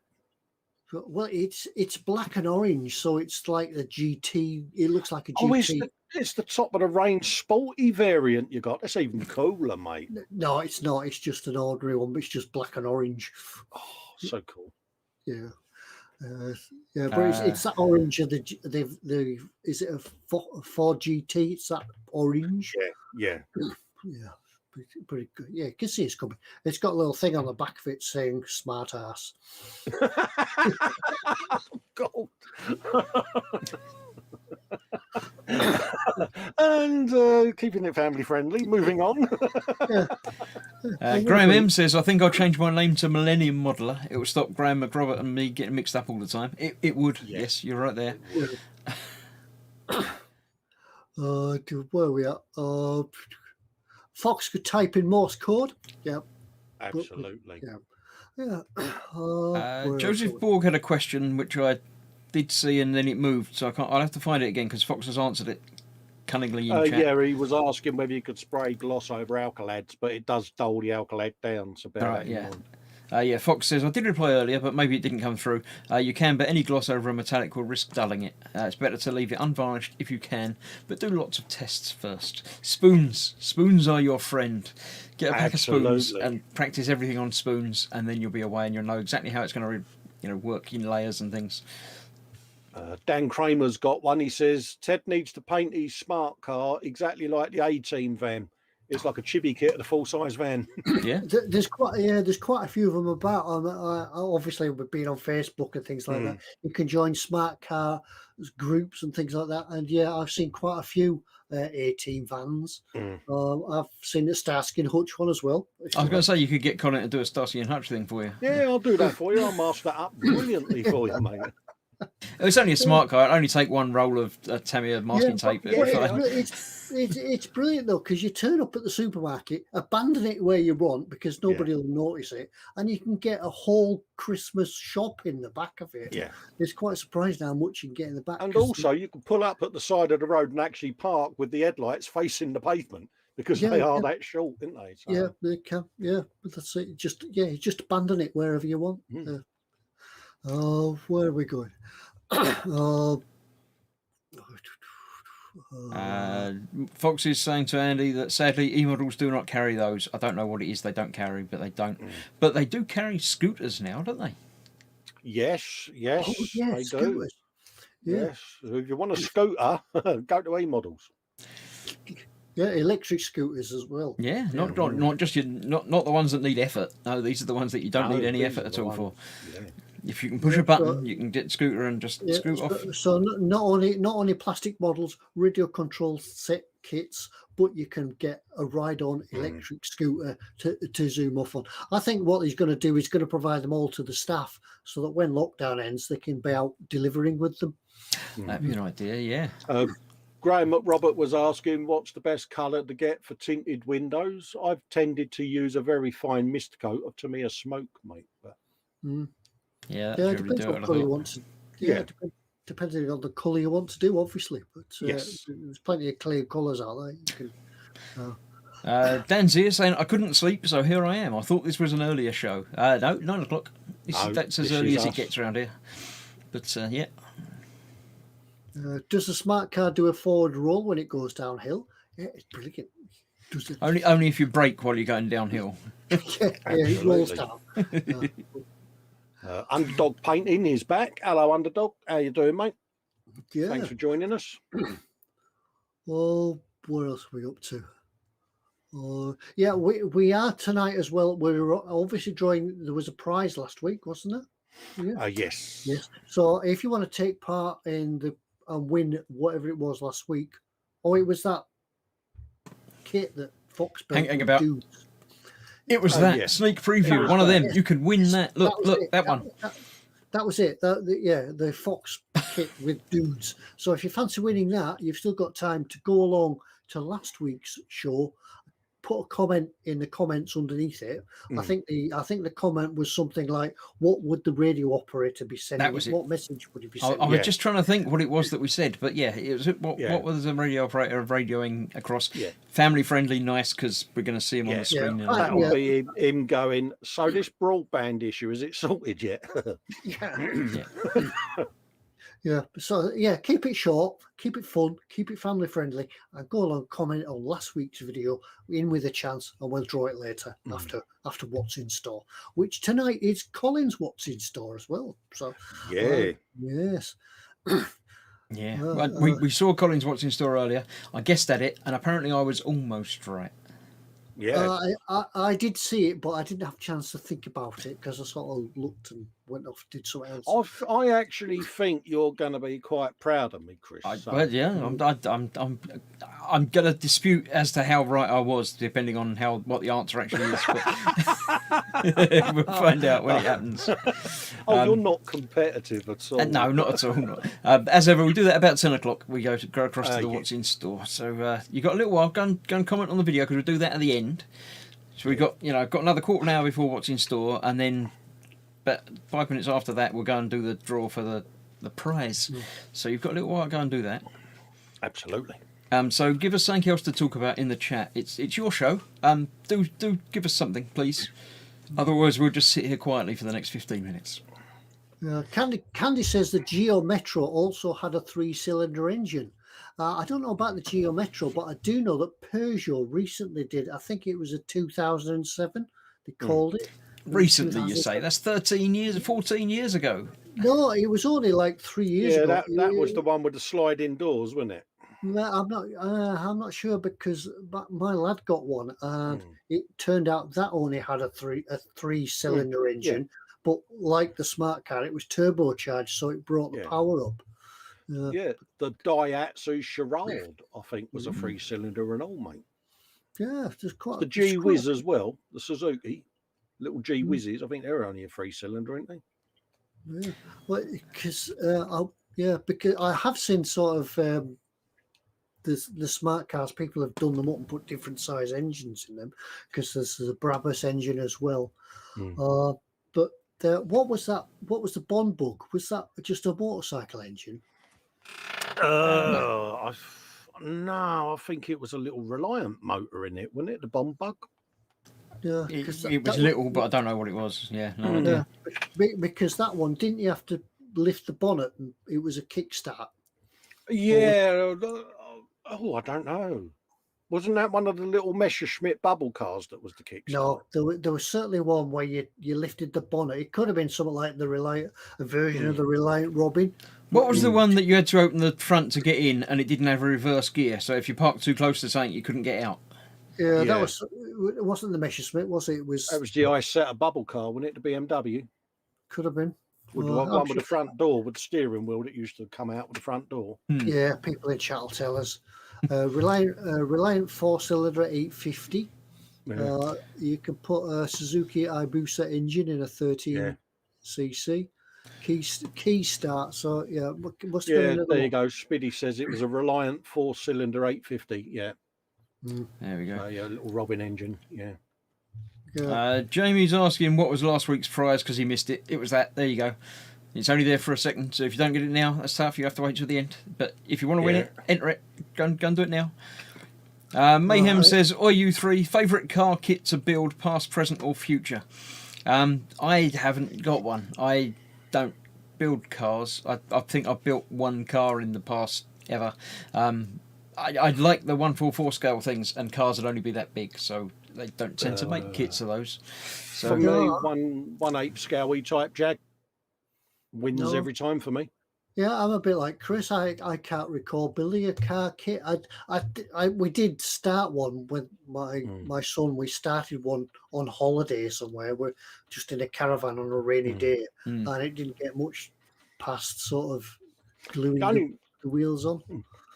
Well, it's black and orange, so it's like the GT. It looks like a GT. Oh, it's the top of the range sporty variant you got. That's even cooler, mate. No, it's not. It's just an ordinary one, but it's just black and orange. Oh, so cool. Yeah. But it's that orange of the is it a Ford GT? It's that orange. Yeah. Pretty good. Yeah, you can see it's coming. It's got a little thing on the back of it saying "smart ass." God. And keeping it family friendly. Moving on. Graham M says, I think I'll change my name to Millennium Modeler. It will stop Graham McRobert and me getting mixed up all the time. It would. Yes, you're right there. Where are we at? Foxx could type in Morse code. Yeah. Absolutely. Yeah. Where else Joseph are we? Borg had a question which I did see and then it moved, so I'll have to find it again because Fox has answered it cunningly in chat. Yeah, he was asking whether you could spray gloss over alkalads, but it does dull the alkalad down. So bear that in mind. Yeah, Fox says, I did reply earlier, but maybe it didn't come through. You can, but any gloss over a metallic will risk dulling it. It's better to leave it unvarnished if you can, but do lots of tests first. Spoons. Spoons are your friend. Get a pack of spoons and practice everything on spoons, and then you'll be away and you'll know exactly how it's going to work in layers and things. Dan Kramer's got one. He says, Ted needs to paint his smart car exactly like the A-Team van. It's like a chibi kit of the full-size van. Yeah, there's quite a few of them about. Obviously, we've been on Facebook and things like that. You can join smart car groups and things like that. And yeah, I've seen quite a few A-Team vans. I've seen the Starsky and Hutch one as well. I was going to say you could get Colin to do a Starsky and Hutch thing for you. Yeah, I'll do that for you. I'll master that up brilliantly for you, mate. It's only a smart car. It'll only take one roll of Tamiya masking tape. It's brilliant though, because you turn up at the supermarket, abandon it where you want because nobody will notice it, and you can get a whole Christmas shop in the back of it. Yeah, it's quite surprising how much you can get in the back. And also, you can pull up at the side of the road and actually park with the headlights facing the pavement because they are that short, aren't they? So. Yeah, they can. Yeah, but that's it. Just abandon it wherever you want. Where are we going? Fox is saying to Andy that sadly eModels do not carry those. I don't know what it is they don't carry, but they don't. But they do carry scooters now, don't they? Yes, they scooters. do. Yes, so if you want a scooter, go to eModels. Yeah, electric scooters as well. Yeah, not just not the ones that need effort. No, these are the ones that you don't need any effort at all for. Yeah. If you can push a button, you can get scooter and just scoot off. So not only plastic models, radio control set kits, but you can get a ride-on electric scooter to zoom off on. I think what he's going to do is going to provide them all to the staff so that when lockdown ends, they can be out delivering with them. That'd be an idea, yeah. Graham Robert was asking what's the best colour to get for tinted windows. I've tended to use a very fine mist coat of Tamiya Smoke, mate. But... Yeah, it depends what colour you want to. Depending on the colour you want to do, obviously. But there's plenty of clear colours out there. You can, Dan Zier saying I couldn't sleep, so here I am. I thought this was an earlier show. No, 9 o'clock. That's as early as it gets around here. But yeah. Does the smart car do a forward roll when it goes downhill? Yeah, it's brilliant. Does it? Only if you brake while you're going downhill. It rolls down. Underdog Painting is back. Hello, Underdog. How you doing, mate? Yeah. Thanks for joining us. Well, what else are we up to? We are tonight as well. We're obviously drawing. There was a prize last week, wasn't there? Yeah. Yes. Yes. So if you want to take part in and win whatever it was last week, it was that kit that Foxx hanging about. Dudes. It was that sneak preview. One of them. You could win that. Look, that one. That was it. The Foxx kit with dudes. So if you fancy winning that, you've still got time to go along to last week's show. Put a comment in the comments underneath it. I think the comment was something like, "What would the radio operator be sending? That was it. What message would he be sending?" I was just trying to think what it was that we said, but it was what was the radio operator radioing across? Yeah. Family friendly, nice, because we're going to see him on the screen. Yeah. That'll be him going. So this broadband issue, is it sorted yet? Yeah. So keep it short, keep it fun, keep it family friendly, and go along, comment on last week's video, in with a chance, and we'll draw it later after what's in store. Which tonight is Colin's what's in store as well. So yes. Yeah. We saw Colin's what's in store earlier. I guessed at it, and apparently I was almost right. Yeah, I did see it, but I didn't have a chance to think about it because I sort of looked and went off, did something else. I actually think you're going to be quite proud of me, Chris. I'm going to dispute as to how right I was, depending on what the answer actually is. But we'll find out when it happens. You're not competitive at all. No, not at all. As ever, we do that about 10 o'clock. We go across to the what's in store. So you got a little while. Go and comment on the video because we'll do that at the end. So we've got another quarter of an hour before what's in store, and then but 5 minutes after that, we'll go and do the draw for the prize. So you've got a little while to go and do that. Absolutely. So give us something else to talk about in the chat. It's your show. Do give us something, please. Otherwise, we'll just sit here quietly for the next 15 minutes. Candy says the Geo Metro also had a 3-cylinder engine. I don't know about the Geo Metro, but I do know that Peugeot recently did. I think it was a 2007. They called it. Recently, you say? That's 14 years ago. No, it was only like 3 years ago. That was the one with the sliding doors, wasn't it? No, I'm not sure because my lad got one, and it turned out that only had a 3-cylinder engine. But like the smart car, it was turbocharged, so it brought the power up. The Daihatsu Charade, I think, was a 3-cylinder and all, mate. Yeah, just quite. The G Whiz as well, the Suzuki, little G Whizzes. I think they're only a 3-cylinder, aren't they? Yeah, well, because I have seen sort of the smart cars. People have done them up and put different size engines in them because there's the Brabus engine as well. But what was that? What was the Bond Bug? Was that just a motorcycle engine? I think it was a little Reliant motor in it, wasn't it? The Bond Bug. Yeah, it was little, but I don't know what it was. Yeah, no idea. Because that one, didn't you have to lift the bonnet and it was a kickstart? Yeah. I don't know. Wasn't that one of the little Messerschmitt bubble cars that was the kickstart? No, there was certainly one where you lifted the bonnet. It could have been something like a version of the Reliant Robin. What was the one that you had to open the front to get in and it didn't have a reverse gear? So if you parked too close to something, you couldn't get out? Yeah, that was. It wasn't the Messerschmitt, was it? That was the Isetta bubble car, wasn't it? The BMW. Could have been. With the one with the front door with the steering wheel that used to come out with the front door. Yeah, people in chat will tell us. Reliant 4-cylinder 850. Yeah. You can put a Suzuki Ibusa engine in a 13cc. Key start. So yeah, must have been another there you one. go. Spiddy says it was a Reliant 4-cylinder 850. Yeah. There we go. Yeah, little Robin engine. Yeah. Jamie's asking what was last week's prize because he missed it. It was that. There you go. It's only there for a second, so if you don't get it now, that's tough. You have to wait till the end. But if you want to win it, enter it. Go and do it now. Mayhem says, you three, favourite car kit to build, past, present or future? I haven't got one. I don't build cars. I think I've built one car in the past ever. I'd like the 144 scale things, and cars would only be that big, so they don't tend to make kits of those. So for me, 1/8 scale E-type Jag wins every time for me. Yeah, I'm a bit like Chris. I can't recall building a car kit. We did start one with my son. We started one on holiday somewhere. We're just in a caravan on a rainy day, and it didn't get much past sort of gluing the wheels on.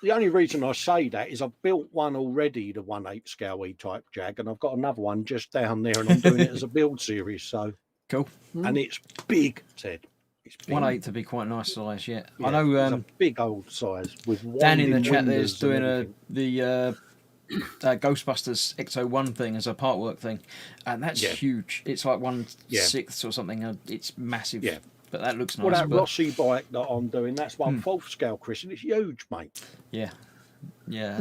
The only reason I say that is I've built one already, the 1/8 scale E-type Jag, and I've got another one just down there, and I'm doing it as a build series. So cool, and it's big, Ted. 1/8 to be quite a nice size, yeah. I know. It's a big old size with Dan in the chat there's doing the Ghostbusters X01 thing as a part work thing, and that's huge. It's like 1/6 or something. It's massive. Yeah. But that looks nice. Well, that Rossi bike that I'm doing, that's 1/4 scale, Chris, and it's huge, mate. Yeah. Yeah.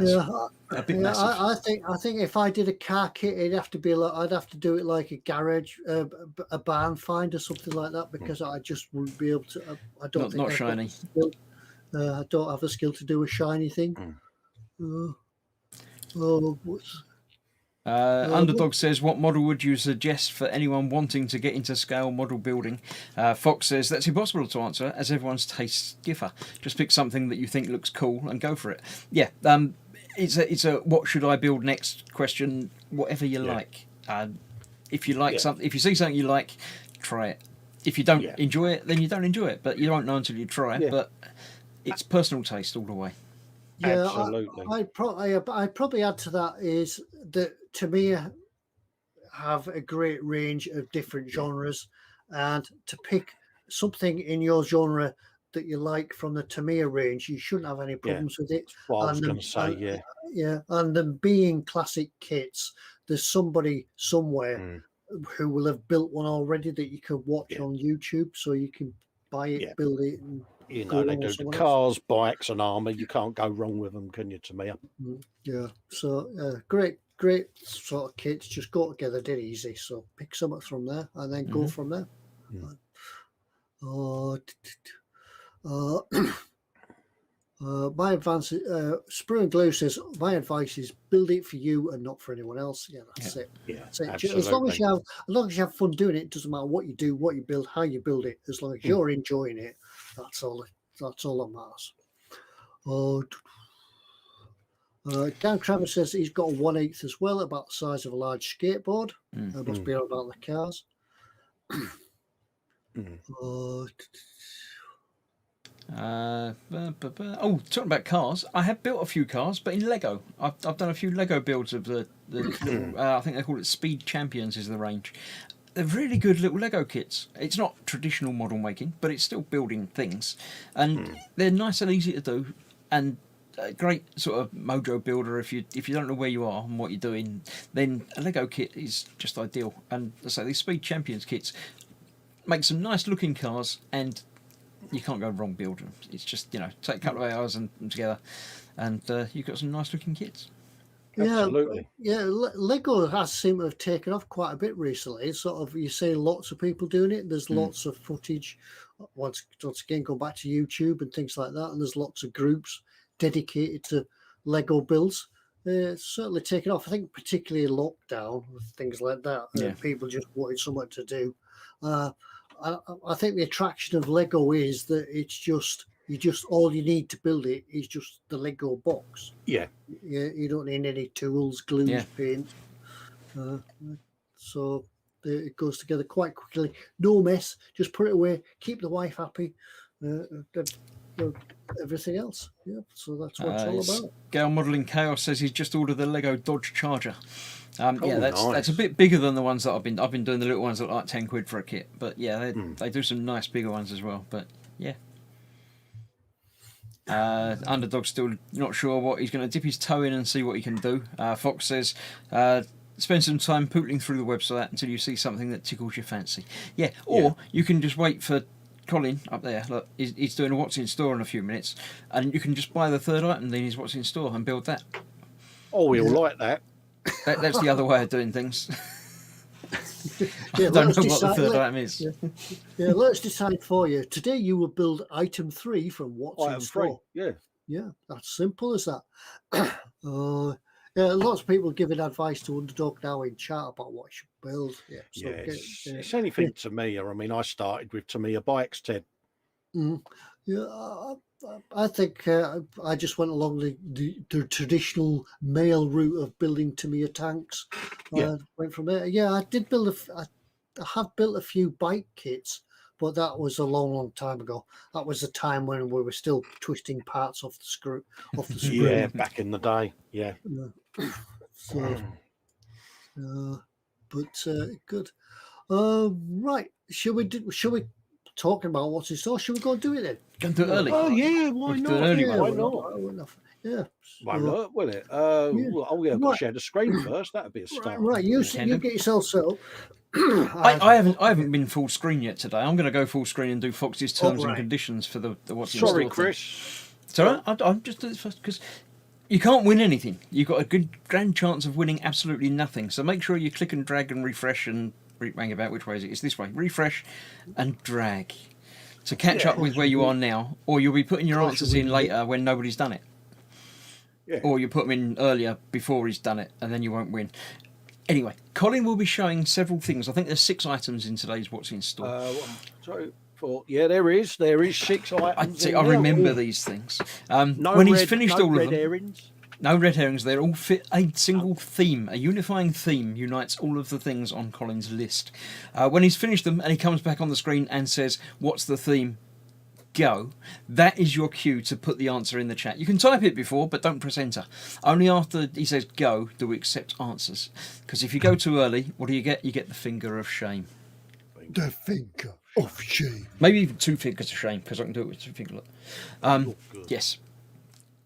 A bit massive. I think if I did a car kit, it'd have to be like I'd have to do it like a garage, a barn find or something like that, because I just wouldn't be able to. I don't think not shiny. I don't have the skill to do a shiny thing. Underdog says, what model would you suggest for anyone wanting to get into scale model building? Fox says, that's impossible to answer as everyone's tastes differ. Just pick something that you think looks cool and go for it. Yeah, it's a what should I build next question, whatever you like. If you like something, if you see something you like, try it. If you don't enjoy it, then you don't enjoy it, but you won't know until you try it. But it's personal taste all the way. Yeah, absolutely. I'd probably add to that is that Tamiya have a great range of different genres, and to pick something in your genre that you like from the Tamiya range, you shouldn't have any problems with it. That's what I was going to say, and them being classic kits, there's somebody somewhere who will have built one already that you can watch Yeah. on YouTube, so you can buy it, Yeah. build it, and You go know, they along do with the someone else. cars, bikes, and armour. You can't go wrong with them, can you, Tamia? Yeah. So great sort of kits. Just go together, dead easy. So pick something from there and then go from there. My advice, Sprue and Glue says, my advice is build it for you and not for anyone else. Yeah, that's it. Yeah, That's it. absolutely. As long as you have fun doing it, it doesn't matter what you do, what you build, how you build it. As long as you're enjoying it, that's all. That's all that matters. Dan Travis says he's got a 1/8 as well, about the size of a large skateboard. Must be all about the cars. Talking about cars, I have built a few cars, but in Lego. I've done a few Lego builds of the little, I think they call it Speed Champions is the range. They're really good little Lego kits. It's not traditional model making, but it's still building things, and they're nice and easy to do, and a great sort of mojo builder. If you don't know where you are and what you're doing, then a Lego kit is just ideal. And I say these Speed Champions kits make some nice looking cars, and you can't go wrong building them. It's just, take a couple of hours and together, and you've got some nice looking kits. Absolutely. Yeah, Lego has seemed to have taken off quite a bit recently. It's sort of, you see lots of people doing it. There's lots of footage. Once again, go back to YouTube and things like that, and there's lots of groups dedicated to Lego builds. It's certainly taken off. I think particularly in lockdown, things like that. People just wanted something to do. I think the attraction of Lego is that it's just all you need to build it is just the Lego box. Yeah. You don't need any tools, glues, paint. So it goes together quite quickly. No mess. Just put it away. Keep the wife happy. Everything else. Yeah. So that's what it's all about. Gale Modelling Chaos says he's just ordered the Lego Dodge Charger. That's nice. a bit bigger than the ones that I've been doing. The little ones that are like £10 for a kit, but they do some nice bigger ones as well. But yeah, Underdog's still not sure what he's going to dip his toe in and see what he can do. Foxx says spend some time pootling through the website until you see something that tickles your fancy. Yeah, or you can just wait for Colin up there. Look, he's doing a what's in store in a few minutes, and you can just buy the third item then his what's in store and build that. Oh, we all like that. That's the other way of doing things. I don't know what the third item is. Yeah, let's decide for you. Today you will build item 3 from what's in store. Yeah, that's simple as that. Lots of people giving advice to Underdog now in chat about what you should build. It's anything to me. I mean, I started with Tamiya bikes, Ted. I think I just went along the traditional male route of building Tamiya tanks. Went from there. Yeah, I did build I have built a few bike kits, but that was a long time ago. That was the time when we were still twisting parts off the screw. Yeah, back in the day. Yeah. Good. Right. Should we talking about what's in store? Should we go and do it then? Go and do it early. Oh yeah, why not? Why not? Yeah. Why not? Will it? We'll share the screen first. That'd be a start. Right. You get yourself set up. I haven't been full screen yet today. I'm going to go full screen and do Fox's terms and conditions for the what's in store. Sorry, Chris. Sorry, I'm just doing this first because you can't win anything. You've got a grand chance of winning absolutely nothing. So make sure you click and drag and refresh and bang about which way is it? It's this way. Refresh and drag to catch up with where you are now, or you'll be putting your answers in later when nobody's done it. Yeah. Or you put them in earlier before he's done it, and then you won't win. Anyway, Colin will be showing several things. I think there's 6 items in today's what's in store. There is 6 items. I remember these things. When he's finished all of them, herrings. No red herrings. They all fit a single theme. A unifying theme unites all of the things on Colin's list. When he's finished them and he comes back on the screen and says, "What's the theme?" Go. That is your cue to put the answer in the chat. You can type it before, but don't press enter. Only after he says go do we accept answers. Because if you go too early, what do you get? You get the finger of shame. The finger of shame. Maybe even 2 fingers of shame, because I can do it with 2 fingers. Yes.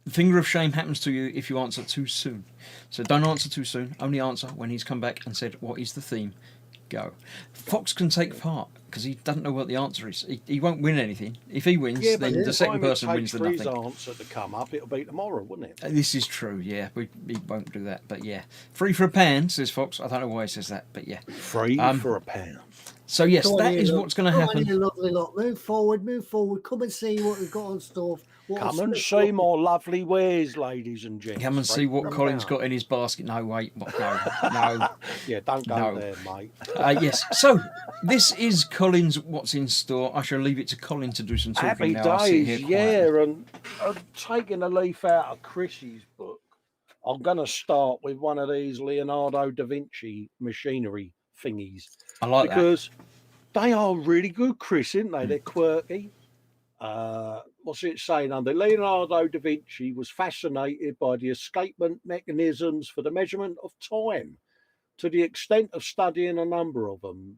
The finger of shame happens to you if you answer too soon. So don't answer too soon. Only answer when he's come back and said, "What is the theme?" go. Foxx can take part because he doesn't know what the answer is. He won't win anything. If he wins, Yeah, but then the second person it wins takes the for his nothing. answer to come up, it'll be tomorrow, wouldn't it? This is true, yeah. We won't do that, but yeah. Free for a pound, says Foxx. I don't know why he says that, but yeah. Free for a pound. So yes, Come on that here, is look. what's going to Come on happen. here, lovely lot. Move forward, move forward. Come and see what we've got on stuff. Come and see my lovely wares, ladies and gents. Come and see what Free for a Colin's pound. got in his basket. No, wait, no. Yeah, don't go No. there, mate. Yes, so this is Colin's What's in Store. I shall leave it to Colin to do some talking Happy now. I'll sit days, here yeah. quietly. And taking a leaf out of Chrissy's book, I'm going to start with one of these Leonardo da Vinci machinery thingies. I like because they are really good, Chris, aren't they? They're quirky. What's it saying under? Leonardo da Vinci was fascinated by the escapement mechanisms for the measurement of time to the extent of studying a number of them.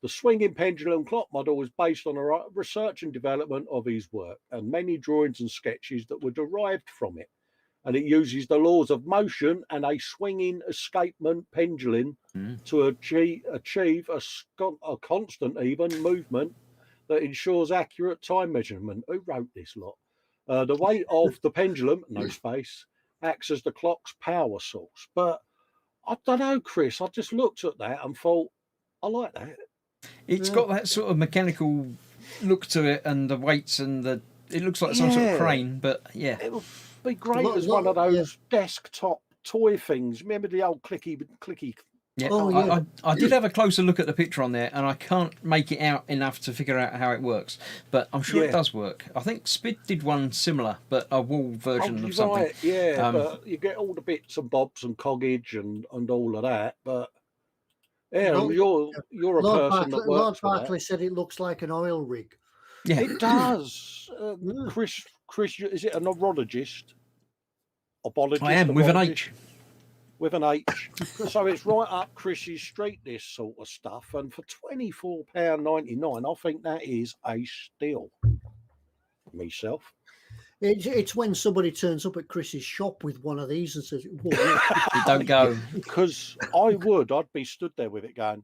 The swinging pendulum clock model was based on a research and development of his work and many drawings and sketches that were derived from it. And it uses the laws of motion and a swinging escapement pendulum to achieve a constant even movement that ensures accurate time measurement. Who wrote this lot? The weight of the pendulum, no space, acts as the clock's power source. But I don't know, Chris, I just looked at that and thought, I like that. It's got that sort of mechanical look to it, and the weights and it looks like some sort of crane, but yeah. It would be great as one of those desktop toy things. Remember the old clicky? Yeah, Oh, I did have a closer look at the picture on there, and I can't make it out enough to figure out how it works. But I'm sure it does work. I think Spid did one similar, but a wall version of something. Right, yeah, but you get all the bits and bobs and coggage and all of that. But yeah, you're a person that works Lord for Barclay said it looks like an oil rig. Yeah, it does. Chris, is it a neurologist? I am with an H. With an H. So it's right up Chris's street, this sort of stuff. And for £24.99, I think that is a steal. Myself. It's when somebody turns up at Chris's shop with one of these and says, "Whoa, Don't go. Because I'd be stood there with it going,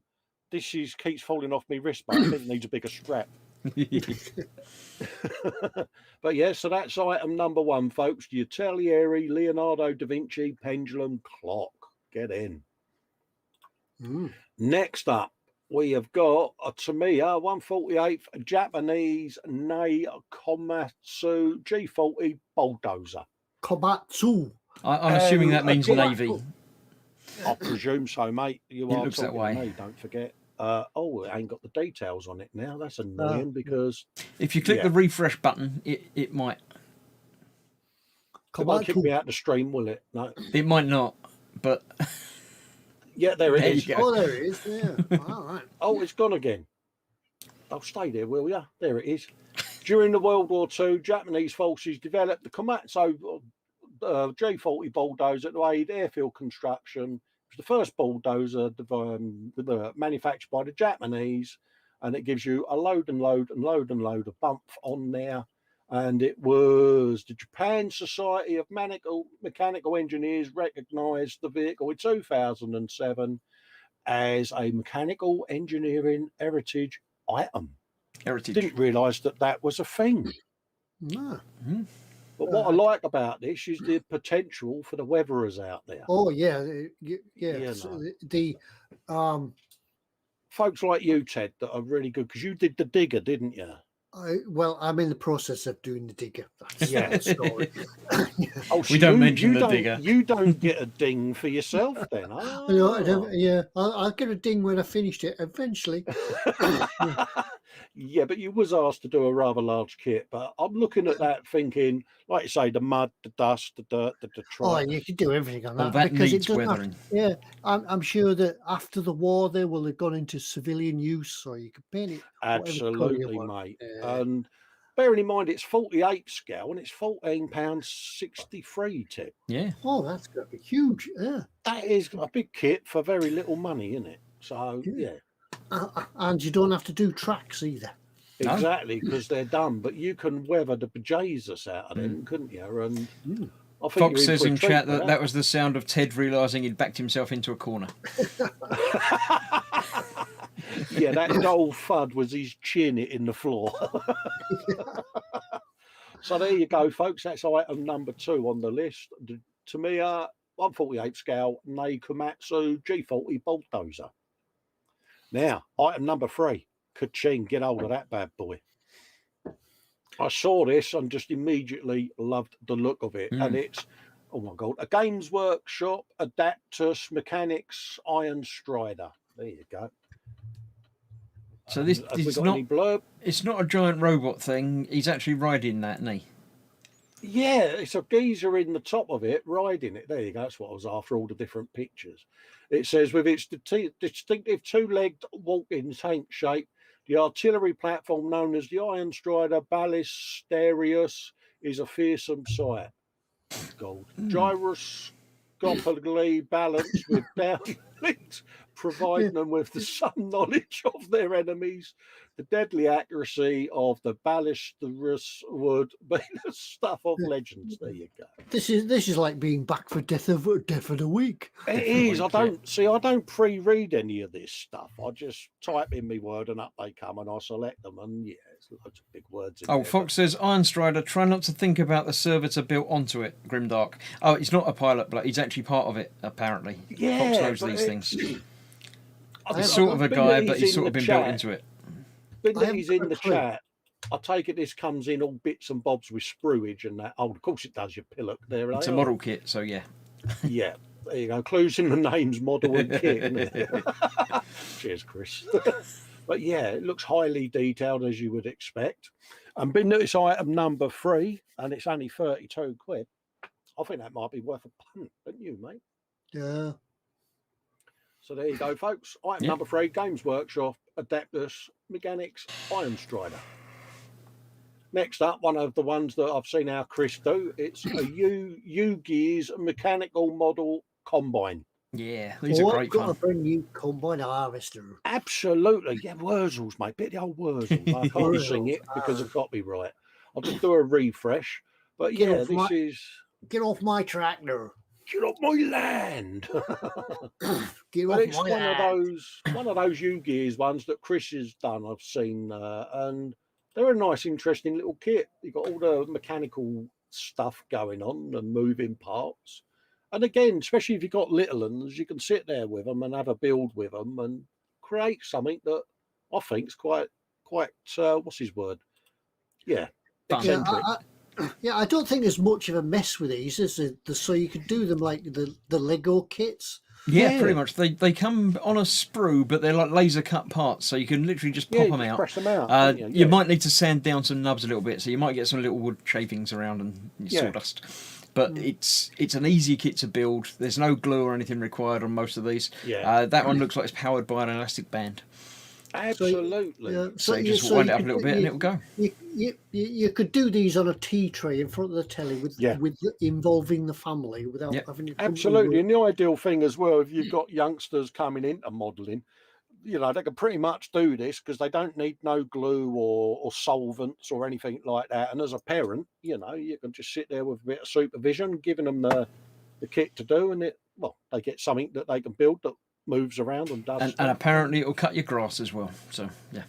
this keeps falling off my wrist, but I think it needs a bigger strap. But yeah, so that's item number one, folks. The Atelieri Leonardo da Vinci pendulum clock. Get in. Next up, we have got a Tamiya 148th Japanese Nei Komatsu G40 bulldozer. Komatsu." I'm assuming that means Navy. I presume so, mate. You are looks that talking way. to me, don't forget. It ain't got the details on it now. That's annoying because If you click the refresh button, it might. it won't kick me out the stream, will it? No. It might not, but Yeah, there it There you is. go. Oh, there it is. Yeah. All right. Oh, it's gone again. I'll stay there, will ya? There it is. During the World War II, Japanese forces developed the Komatsu J40 bulldozer to aid airfield construction. It was the first bulldozer manufactured by the Japanese, and it gives you a load and load and load and load of bump on there. And it was the Japan Society of Mechanical Engineers recognised the vehicle in 2007 as a mechanical engineering heritage item. Didn't realise that was a thing. No. But what I like about this is the potential for the weatherers out there. Oh yeah, yeah. You So know. the Folks like you, Ted, that are really good because you did the digger, didn't you? well, I'm in the process of doing the digger. That's Yeah. the story. Oh, We don't mention the digger. You don't get a ding for yourself then. Oh. You know, yeah, I'll get a ding when I finished it eventually. Yeah, but you was asked to do a rather large kit. But I'm looking at that thinking, like you say, the mud, the dust, the dirt, the Oh, detritus. you can do everything on that. Well, that because it needs doesn't have- weathering. yeah, I'm sure that after the war they will have gone into civilian use, so you can paint it. whatever colour you Absolutely, want. mate. Yeah. And bearing in mind it's 48 scale and it's £14.63, Ted. Yeah. Oh, that's going to be huge. Yeah. That is a big kit for very little money, isn't it? So, yeah. And you don't have to do tracks either. No. Exactly, because they're done. But you can weather the bejesus out of them, couldn't you? And I think Fox you're in says for a in treat chat for that was the sound of Ted realising he'd backed himself into a corner. Yeah, that dull thud was his chin hitting the floor. So there you go, folks. That's item number 2 on the list. The Tamiya 148 scale Nei Komatsu G40 bulldozer. Now, item number 3. Ka-ching, get hold of that bad boy. I saw this and just immediately loved the look of it. And it's, oh my God, a Games Workshop Adaptus Mechanics Iron Strider. There you go. So this Have we is got not. any blurb? It's not a giant robot thing. He's actually riding that, isn't he? Yeah, it's a geezer in the top of it, riding it. There you go. That's what I was after, all the different pictures. It says, with its distinctive 2-legged walking tank shape, the artillery platform known as the Iron Strider Ballisterius is a fearsome sight. Gold. Gyroscopically balanced with downlinks, providing them with the some knowledge of their enemies. The deadly accuracy of the Ballisterius would be the stuff of legends. There you go. This is like being back for Death of the Week. It is. I don't pre-read any of this stuff. I just type in my word and up they come, and I select them, and yeah, it's loads of big words in there. Fox says, Iron Strider, try not to think about the servitor built onto it, Grimdark. Oh, he's not a pilot, but he's actually part of it, apparently. Yeah, Fox knows but these things. I've He's sort of a guy, but he's sort of been built into it. But he's in the chat. I take it this comes in all bits and bobs with spruage and that. Oh, of course it does, your pillock there. It's a model kit, so yeah. Yeah, there you go. Clues in the names, model and kit. Isn't it? Cheers, Chris. But yeah, it looks highly detailed as you would expect. And been notice item number 3, and it's only 32 quid. I think that might be worth a punt, don't you, mate? Yeah. So there you go, folks. Item number 3, Games Workshop Adaptus Mechanics Iron Strider. Next up, one of the ones that I've seen our Chris do. It's a U-Gears mechanical model combine. Yeah, these are great fun. Got a brand new combine harvester. Absolutely, yeah, Wurzels, mate. Bit of the old Wurzels. I can't sing it because of copyright. I'll just do a refresh. But yeah, this is. Get off my tractor. Get off my land. Get But off it's my land. one of those U-Gears ones that Chris has done. I've seen, and they're a nice, interesting little kit. You've got all the mechanical stuff going on and moving parts. And again, especially if you've got little ones, you can sit there with them and have a build with them and create something that I think is quite what's his word? Yeah, eccentric. Yeah, I don't think there's much of a mess with these, is there? So you could do them like the Lego kits. Yeah, pretty much. They come on a sprue, but they're like laser cut parts, so you can literally just pop them out. Press them out. You might need to sand down some nubs a little bit, so you might get some little wood shavings around and sawdust. But it's an easy kit to build. There's no glue or anything required on most of these. Yeah. That one looks like it's powered by an elastic band. Absolutely. So you just wind it up a little bit and it'll go. You could do these on a tea tray in front of the telly with involving the family without having to. Absolutely. And the ideal thing as well, if you've got youngsters coming into modelling, you know, they can pretty much do this because they don't need no glue or solvents or anything like that. And as a parent, you know, you can just sit there with a bit of supervision, giving them the kit to do, and they get something that they can build that moves around and does. And apparently it'll cut your grass as well. So yeah.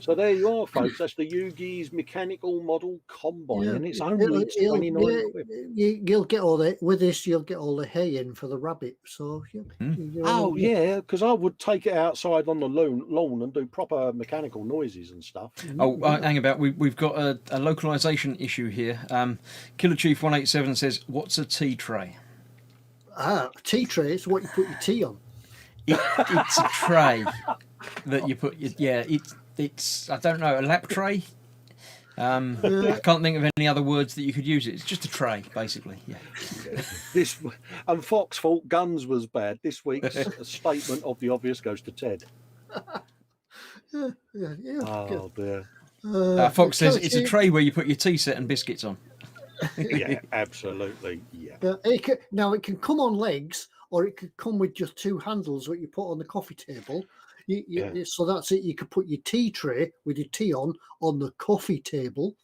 So there you are, folks. That's the U-Gears mechanical model combine, and it's only 29 quid. You'll get all that with this. You'll get all the hay in for the rabbit. So because I would take it outside on the lawn and do proper mechanical noises and stuff. Hang about. We've got a localization issue here. Killer Chief 187 says, "What's a tea tray?" Tea tray is what you put your tea on. It's a tray that you put. It's I don't know, a lap tray. I can't think of any other words that you could use it. It's just a tray, basically. Yeah. And Fox thought guns was bad. This week's statement of the obvious goes to Ted. Oh dear. Fox says it's a tray where you put your tea set and biscuits on. Yeah, absolutely. Yeah. It can come on legs, or it could come with just 2 handles that you put on the coffee table. So that's it. You could put your tea tray with your tea on the coffee table.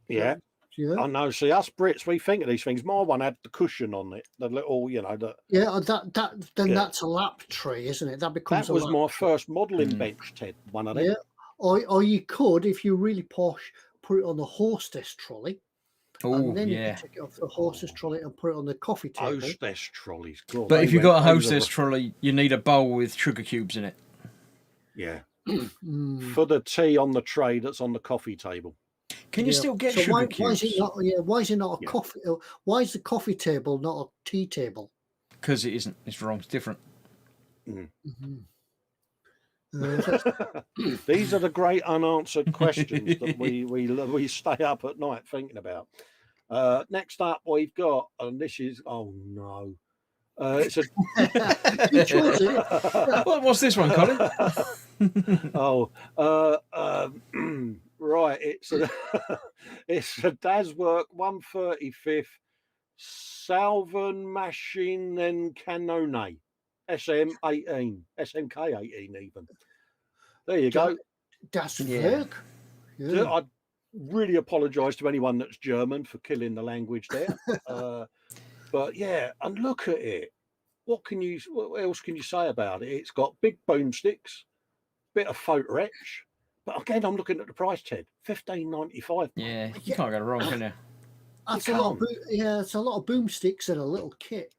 Yeah. Yeah. I know. See, us Brits, we think of these things. My one had the cushion on it, the little, Yeah, then Yeah. that's a lap tray, isn't it? That becomes that a was lap my tray. first modelling bench, Ted. One of them. Yeah. Or you could, if you're really posh, put it on the hostess trolley. Oh, And then you yeah. can take it off the hostess trolley and put it on the coffee table. Hostess trolleys. God, But they if you've went got a over hostess the- trolley, you need a bowl with sugar cubes in it. Yeah. Mm, For the tea on the tray that's on the coffee table. Can you yeah. still get So sugar why cubes? is it not? Yeah, why is it not a Yeah. coffee? Why is the coffee table not a tea table? Because it isn't. It's wrong. It's different. Mm-hmm. These are the great unanswered questions that we stay up at night thinking about. Next up, we've got, and this is, oh no, it's a. You chose it. What's this one, Colin? Right, it's a it's a Daswork 135th Salvan Machine and Canone SM18, SMK18 even. There you go. Das Yeah. Werk. Yeah. I really apologise to anyone that's German for killing the language there. But yeah, and look at it. What else can you say about it? It's got big boomsticks, bit of photo etch. But again, I'm looking at the price, Ted. $15.95. Yeah, you can't go wrong, can you? That's a lot. It's a lot of boomsticks and a little kit.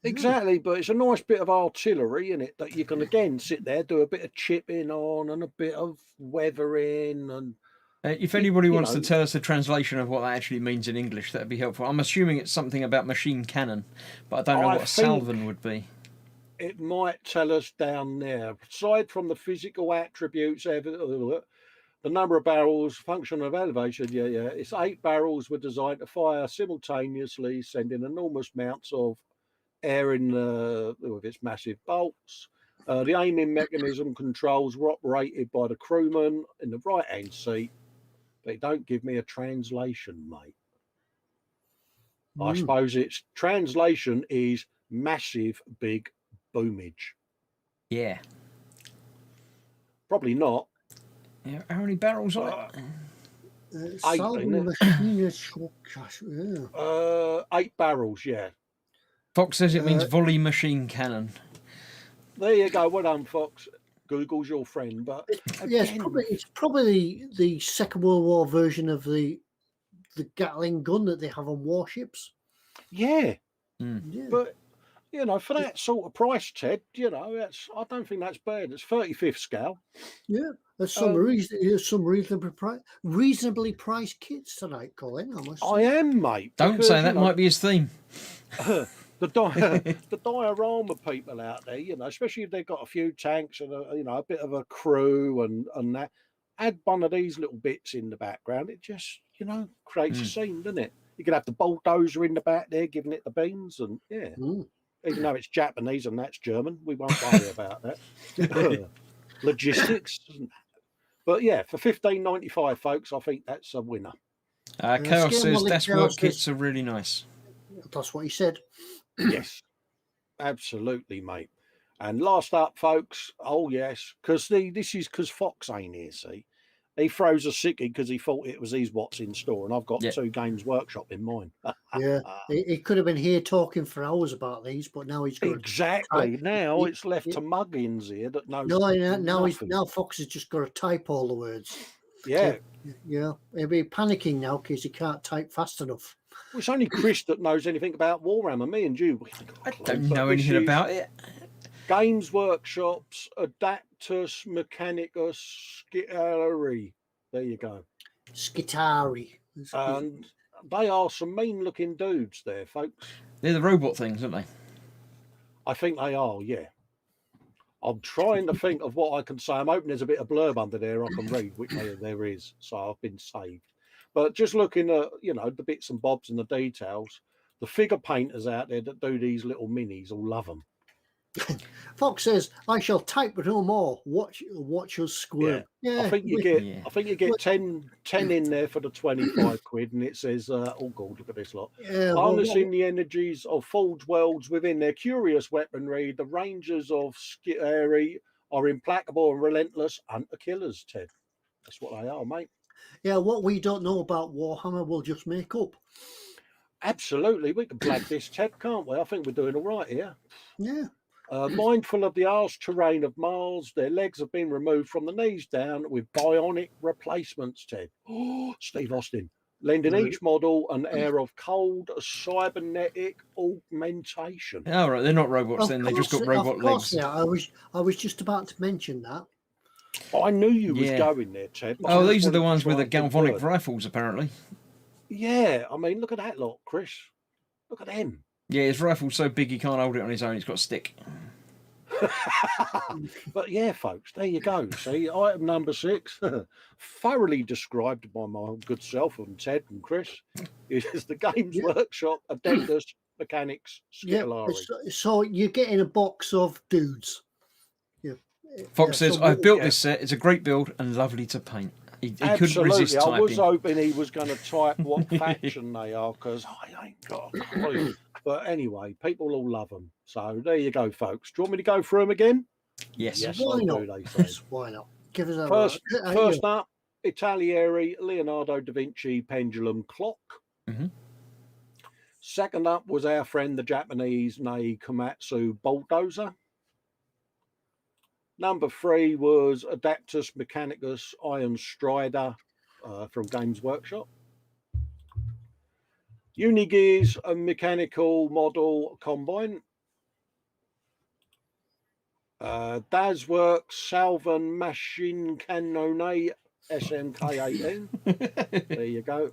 Exactly, but it's a nice bit of artillery in it that you can again sit there, do a bit of chipping on and a bit of weathering and. If anybody wants to tell us the translation of what that actually means in English, that'd be helpful. I'm assuming it's something about machine cannon, but I don't know what a salvan would be. It might tell us down there. Aside from the physical attributes, the number of barrels, function of elevation, it's 8 barrels were designed to fire simultaneously, sending enormous amounts of air in with its massive bolts. The aiming mechanism controls were operated by the crewman in the right-hand seat. They don't give me a translation, mate. I suppose its translation is massive big boomage. Yeah. Probably not. Yeah, how many barrels on it? 8 barrels, yeah. Foxx says it means volley machine cannon. There you go. Well done, Foxx. Google's your friend, but it's probably the Second World War version of the Gatling gun that they have on warships. Yeah. Yeah. But for that sort of price, Ted, that's I don't think that's bad. It's 35th scale. Yeah, there's some reasonably priced kits tonight, Colin. I am, mate. Don't say that might be his theme. The diorama people out there, especially if they've got a few tanks and a bit of a crew and that, add one of these little bits in the background. It just creates a scene, doesn't it? You could have the bulldozer in the back there giving it the beans, and even though it's Japanese and that's German, we won't worry about that. Logistics, but yeah, for $15.95, folks, I think that's a winner. Chaos says Daswork kits are really nice. That's what he said. Yes, absolutely, mate. And last up, folks. Oh yes, because because Foxx ain't here. See, he throws a sickie because he thought it was these what's in store, and I've got 2 Games Workshop in mine. Yeah, he could have been here talking for hours about these, but now he's got exactly. Now it's left to muggins here that knows. Now Foxx has just got to type all the words. Yeah, yeah. He'll be panicking now because he can't type fast enough. Well, it's only Chris that knows anything about Warhammer. Me and you, I don't know anything about it. Games Workshop's Adaptus Mechanicus Skitari. There you go. Skitari. And they are some mean-looking dudes there, folks. They're the robot things, aren't they? I think they are, yeah. I'm trying to think of what I can say. I'm hoping there's a bit of blurb under there I can read, which there is. So I've been saved. But just looking at, the bits and bobs and the details, the figure painters out there that do these little minis all love them. Foxx says, "I shall type but no more. Watch us squirm." Yeah. I think you get 10 in there for the 25 quid, and it says, "Oh God, look at this lot." Harnessing the energies of forged worlds within their curious weaponry, the Rangers of Skitari are implacable and relentless hunter killers. Ted, that's what they are, mate. Yeah, what we don't know about Warhammer, we'll just make up. Absolutely, we can blag this, Ted, can't we? I think we're doing all right here. Yeah. Mindful of the harsh terrain of Mars, their legs have been removed from the knees down with bionic replacements, Ted. Steve Austin, lending each model an air of cold cybernetic augmentation. Oh, right, they're not robots Of then. They just got course, robot of course legs. they are. I was just about to mention that. I knew you was Yeah. going there, Ted. but I Oh, just these are the wanted to ones with try the a good galvanic word. rifles, apparently. Yeah, I mean, look at that lot, Chris. Look at them. Yeah, his rifle's so big he can't hold it on his own. He's got a stick. But yeah, folks, there you go. See, item number 6, thoroughly described by my good self and Ted and Chris, is the Games Workshop Adeptus Mechanics Yeah. Skitolari. So you're getting a box of dudes. Yeah. Fox Yeah, says, so I've built yeah. this set. It's a great build and lovely to paint. He couldn't Absolutely. resist I was typing. hoping he was going to type what faction they are, because I ain't got a clue. But anyway, people all love them. So there you go, folks. Do you want me to go through them again? Yes. Yes, Why I not? do, they say. Yes, why not? Give us a First up, Italieri Leonardo da Vinci pendulum clock. Mhm. Second up was our friend the Japanese Nei Komatsu bulldozer. Number 3 was Adaptus Mechanicus Iron Strider from Games Workshop. Unigears a mechanical model combine. Dasworks Salvan Machine Cannone SMK18. There you go.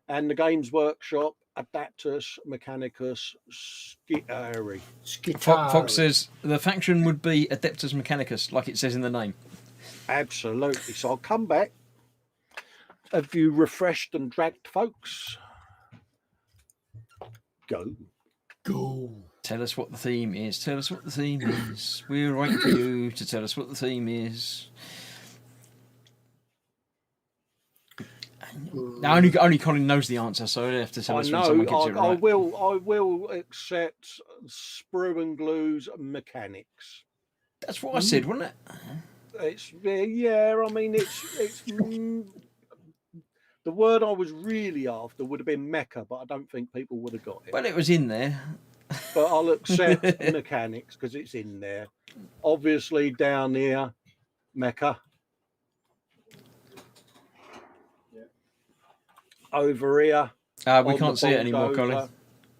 And the Games Workshop Adaptus Mechanicus Skitari. Fox says the faction would be Adeptus Mechanicus, like it says in the name. Absolutely. So I'll come back. Have you refreshed and dragged, folks? Go. Tell us what the theme is. Tell us what the theme is. We're waiting for you to tell us what the theme is. Now, only Colin knows the answer, so he'll have to tell us when someone gets it right. I will accept Sprue and Glue's mechanics. That's what I said, wasn't it? It's yeah. I mean, it's the word I was really after would have been mecha, but I don't think people would have got it. Well, it was in there. But I'll accept mechanics because it's in there. Obviously, down here, mecha. Over here, we can't see it anymore, Colin.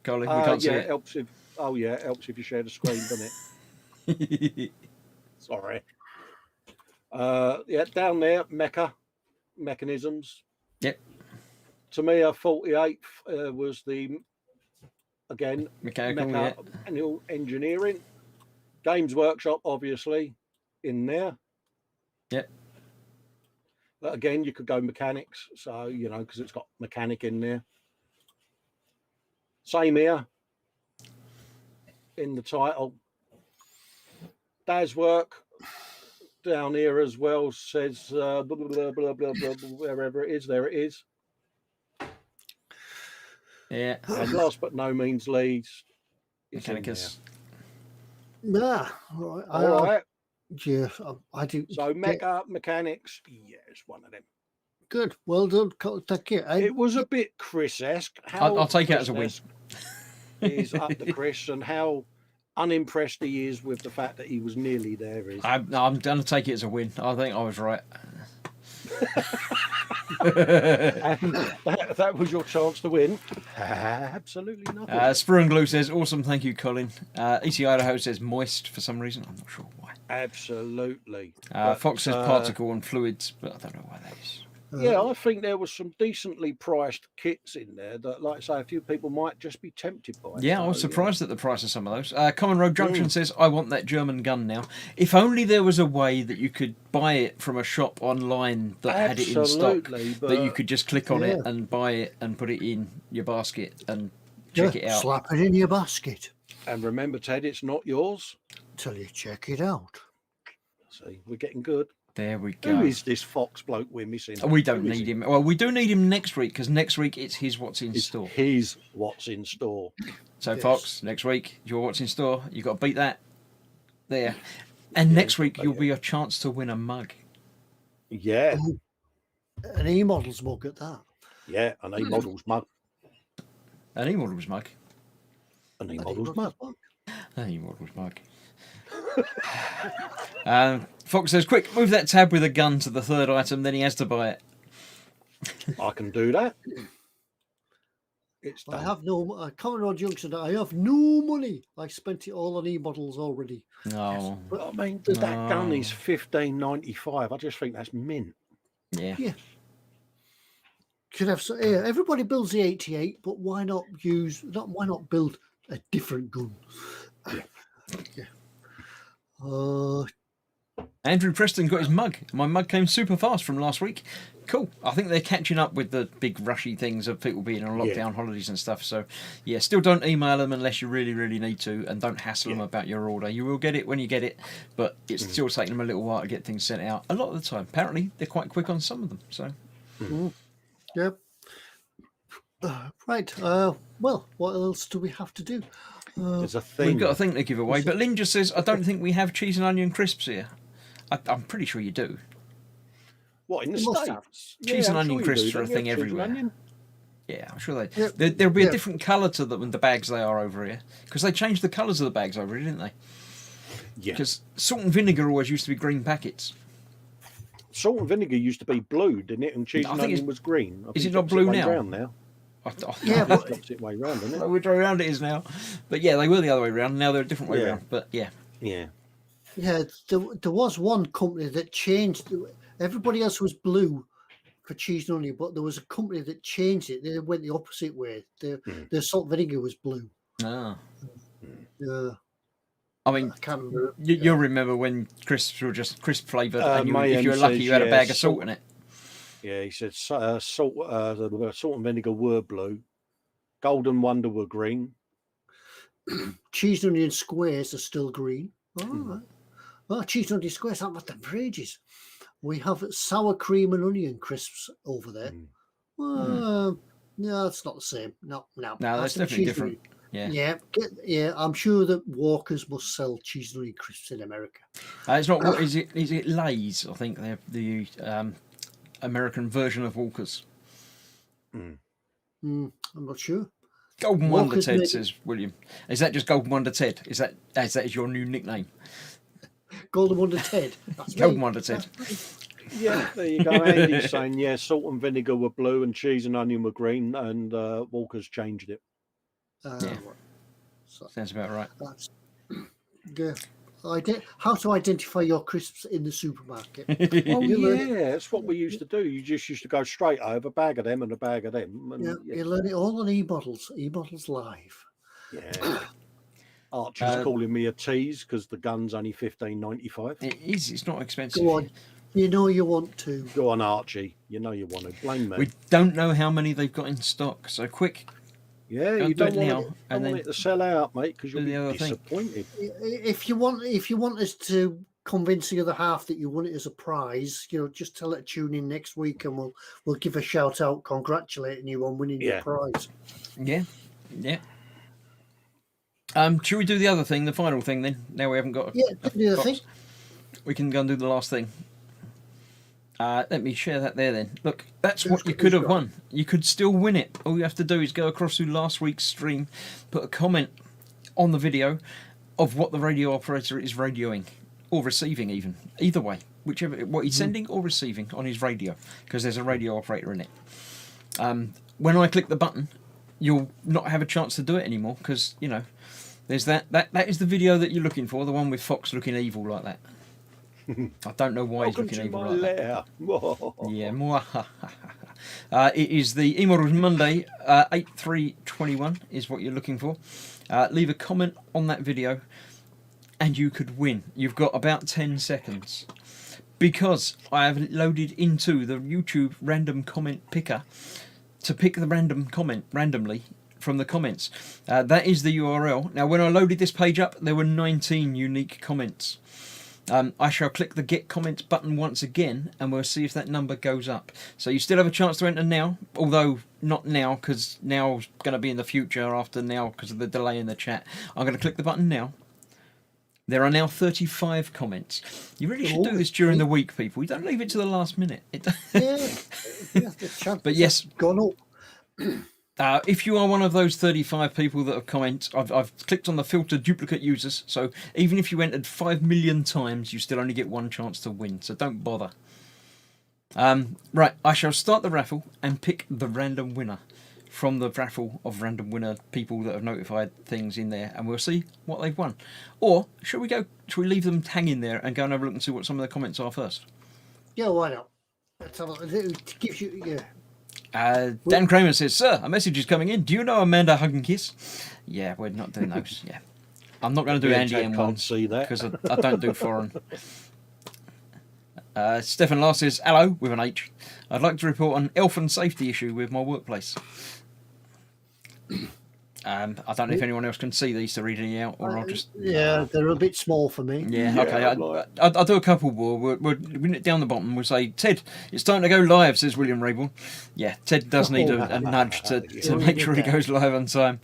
Colin, we can't see it. Helps if, it helps if you share the screen, doesn't it? Sorry. Down there, mechanisms. Yep. Tamiya 48 was the mechanical engineering. Games Workshop, obviously, in there. Yep. But again, you could go mechanics, so because it's got mechanic in there. Same here in the title. Daswork down here as well says blah, blah, blah, blah, blah, blah, wherever it is, there it is. Yeah. And last but no means least, Mechanicus. All right. Yeah, I do. So mechanics, it's one of them. Good, well done. Thank you. It was a bit Chris-esque. I'll take it as a win. Is up to Chris, and how unimpressed he is with the fact that he was nearly there. I'm going to take it as a win. I think I was right. And that was your chance to win. Absolutely nothing. Sprue and Glue says, awesome, thank you, Colin. EC Idaho says moist for some reason. I'm not sure why. Absolutely. Fox says particle and fluids, but I don't know why that is. Yeah, I think there was some decently priced kits in there that, like I say, a few people might just be tempted by. Yeah, I was surprised at the price of some of those. Common Road Junction says, I want that German gun now. If only there was a way that you could buy it from a shop online that had it in stock, that you could just click on it and buy it and put it in your basket and check it out. Slap it in your basket. And remember, Ted, it's not yours. Till you check it out. See, we're getting good. There we go. Who is this Fox bloke we're missing? We don't need him. Well, we do need him next week because next week it's his what's in store. His what's in store. So, Fox, next week, your what's in store. You've got to beat that there. And next week, you'll be a chance to win a mug. Yeah. An eModels mug at that. Yeah, an eModels mug. An eModels mug. An eModels mug. An eModels mug. Fox says, quick, move that tab with a gun to the third item, then he has to buy it. I can do that. It's I done. have no Common Road Junction. I have no money. I spent it all on eModels already. No. But I mean, that gun is $15.95. I just think that's mint. Yeah. Yeah. Could have everybody builds the 88, but why not build a different gun? Yeah. Andrew Preston got his mug. My mug came super fast from last week. Cool. I think they're catching up with the big rushy things of people being on lockdown holidays and stuff. So, yeah, still don't email them unless you really, really need to, and don't hassle them about your order. You will get it when you get it, but it's still taking them a little while to get things sent out. A lot of the time. Apparently, they're quite quick on some of them. So, Yep. Right. Well, what else do we have to do? There's a thing. we've got a thing to give away. But Lynn just says, I don't think we have cheese and onion crisps here. I'm pretty sure you do. What, in the You must have. States? Cheese and I'm onion sure you crisps do, are a don't you? thing Cheese and everywhere. onion? Yeah, I'm sure they. Yep. There'll be a Yep. different colour to the bags they are over here, because they changed the colours of the bags over here, didn't they? Yeah. Because salt and vinegar always used to be green packets. Salt and vinegar used to be blue, didn't it? And cheese I and think onion was green. I is think it not it's the blue way now? round now. Yeah, but It's the way round, isn't it? Which way round it is now? But yeah, they were the other way round. Now they're a different way Yeah. round. But yeah, Yeah. yeah, there was one company that changed. Everybody else was blue for cheese and onion, but there was a company that changed it. They went the opposite way. The salt vinegar was blue. ah. I I mean, can't remember. you'll remember when crisps were just crisp flavoured, and if Mayhem you were lucky, says, you had a yeah, bag of salt in it. Yeah, he said salt and vinegar were blue. Golden Wonder were green. Cheese and onion squares are still green. All right. Well, cheese and onion squares haven't had them for ages. We have sour cream and onion crisps over there. No, it's not the same. No. No, Has that's to be definitely cheese different. and Yeah. onion. Yeah. I'm sure that Walkers must sell cheese and onion crisps in America. It's not. What is it? Is it Lay's? I think they're the American version of Walkers. I'm not sure. Golden Wonder Walkers Ted, maybe. says William. Is that just Golden Wonder Ted? Is that your new nickname? Golden Wonder Ted. That's Golden me. Wonder Ted. Yeah, there you go. Andy's saying, yeah, salt and vinegar were blue and cheese and onion were green, and Walker's changed it. Yeah. So Sounds about right. that's yeah. How to identify your crisps in the supermarket. Oh, You learn yeah, that's what we used to do. You just used to go straight over a bag of them and a bag of them. And, You learn it all on eModels. eModels Live. yeah. Archie's calling me a tease because the gun's only $15.95. It is. It's not expensive. Go on. You know you want to. Go on, Archie. You know you want to. Blame me. We don't know how many they've got in stock, so quick. Yeah, Don't you do don't it want, now, it, and don't then want it to sell out, mate, because you'll do be the other thing. disappointed. If you want us to convince the other half that you want it as a prize, just tell it to tune in next week, and we'll give a shout out congratulating you on winning your prize. Yeah. Should we do the other thing, the final thing then? Now we haven't got Yeah, the other thing. We can go and do the last thing. Let me share that there then. Look, that's what you could have won. You could still win it. All you have to do is go across to last week's stream, put a comment on the video of what the radio operator is radioing, or receiving even. Either way, whichever, what he's sending or receiving on his radio, because there's a radio operator in it. When I click the button, you'll not have a chance to do it anymore, because, there's that is the video that you're looking for, the one with Foxx looking evil like that. I don't know why Welcome he's to looking my evil like that. lair. Yeah, more. It is the eModels Monday, 8/3/21 is what you're looking for. Leave a comment on that video and you could win. You've got about 10 seconds. Because I have loaded into the YouTube random comment picker to pick the random comment randomly from the comments. That is the URL. Now, when I loaded this page up, there were 19 unique comments. I shall click the Get Comments button once again, and we'll see if that number goes up. So you still have a chance to enter now, although not now, because now's going to be in the future after now because of the delay in the chat. I'm going to click the button now. There are now 35 comments. You really should do this during the week, people. You don't leave it to the last minute. But yes, gone up. If you are one of those 35 people that have commented, I've clicked on the filter duplicate users. So even if you entered 5 million times, you still only get one chance to win. So don't bother. Right, I shall start the raffle and pick the random winner from the raffle of random winner people that have notified things in there, and we'll see what they've won. Or should we leave them hanging there and go and have a look and see what some of the comments are first? Yeah, why not? Let's have a look. It gives you, yeah. Dan Kramer says, "Sir, a message is coming in. Do you know Amanda Hug and Kiss?" Yeah, we're not doing those. Yeah, I'm not going to do Andy M1. Can't see that because I don't do foreign. Stefan Lars says, "Hello," with an H. "I'd like to report an elfin safety issue with my workplace." I don't know if anyone else can see these to read any out, or I'll just... Yeah, they're a bit small for me. Yeah, okay. I'll do a couple more. We're down the bottom. We'll say, "Ted, it's time to go live," says William Rayborn. Yeah, Ted does need a nudge to make sure he goes live on time.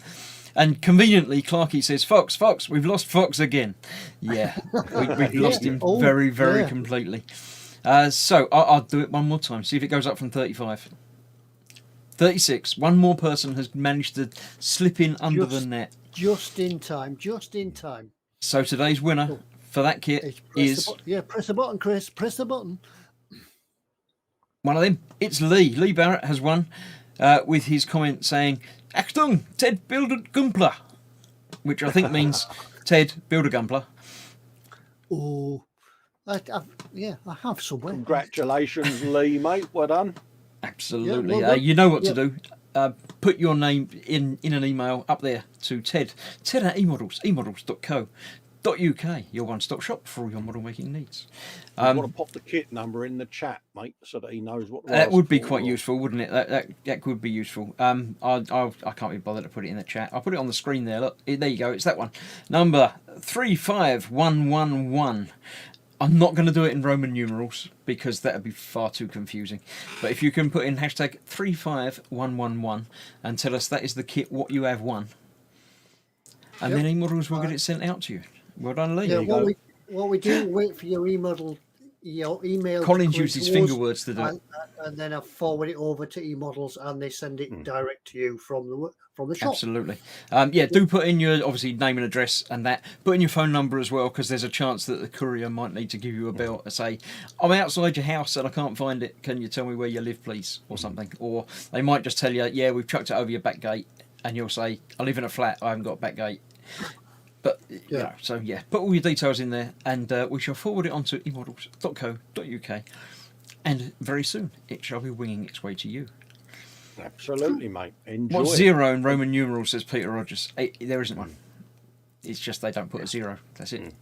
And conveniently, Clarkey says, Foxx, we've lost Foxx again. Yeah, we've lost him very, very completely. So I'll do it one more time, see if it goes up from 35. 36. One more person has managed to slip in under the net. Just in time. So today's winner for that kit is... Press the button, Chris. Press the button. One of them. It's Lee. Lee Barrett has won with his comment saying, "Achtung, Ted build a Gumpler," which I think means Ted build a Gumpler. Oh, I have somewhere. Congratulations, Lee, mate. Well done. Absolutely. You know what to do. Put your name in an email up there to Ted at eModels, emodels.co.uk, your one-stop shop for all your model making needs. I want to pop the kit number in the chat, mate, so that he knows what. That would be quite useful, wouldn't it? That could be useful. I can't be bothered to put it in the chat. I'll put it on the screen there. Look, there you go. It's that one. Number 35111. I'm not going to do it in Roman numerals because that would be far too confusing. But if you can put in hashtag 35111 and tell us that is the kit, what you have won, and then eModels will get it sent out to you. Well done, Lee. Yeah, what we do, wait for your email. Collins used his finger words to do it. And then I forward it over to eModels and they send it direct to you from the shop. Absolutely. Do put in your, obviously, name and address and that. Put in your phone number as well, because there's a chance that the courier might need to give you a bell and say, "I'm outside your house and I can't find it. Can you tell me where you live, please?" or something. Or they might just tell you, "Yeah, we've chucked it over your back gate." And you'll say, "I live in a flat. I haven't got a back gate." But, put all your details in there and we shall forward it on to emodels.co.uk. And very soon it shall be winging its way to you. Absolutely, mate. Enjoy. What's zero in Roman numerals, says Peter Rogers? There isn't one. It's just they don't put a zero. That's it.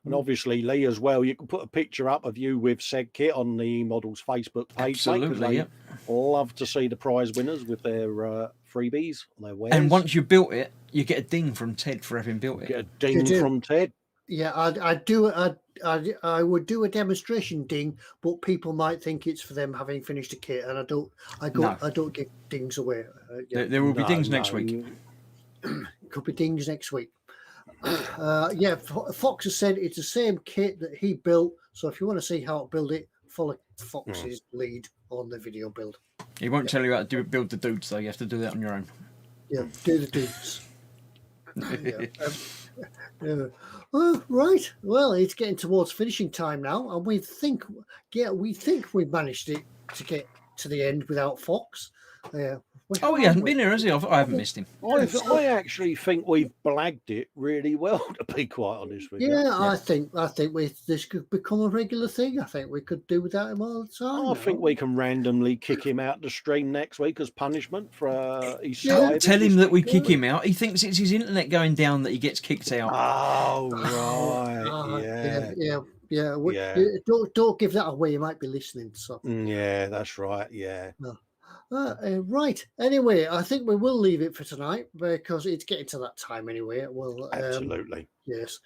And obviously, Lee, as well, you can put a picture up of you with said kit on the eModels Facebook page. Absolutely, mate, love to see the prize winners with their freebies on their wares. And once you've built it, you get a ding from Ted for having built it. Get a ding from Ted. Yeah, I would do a demonstration ding, but people might think it's for them having finished a kit, and I don't give dings away. There will be dings next week. Could be dings next week. Foxx has said it's the same kit that he built. So if you want to see how to build it, follow Fox's lead on the video build. He won't tell you how to build the dudes, though. You have to do that on your own. Yeah, do the dudes. Right. Well, it's getting towards finishing time now, and we think we've managed it to get to the end without Foxx. He hasn't been here, has he? I haven't missed him. I actually think we've blagged it really well, to be quite honest with you. Yeah, I think this could become a regular thing. I think we could do without him all the time. I think we can randomly kick him out the stream next week as punishment for his Don't tell him that we kick him out. He thinks it's his internet going down that he gets kicked out. Oh, right. Don't give that away. You might be listening. So. Yeah, that's right. Yeah. No. Right. Anyway, I think we will leave it for tonight because it's getting to that time anyway. Well, absolutely. Yes.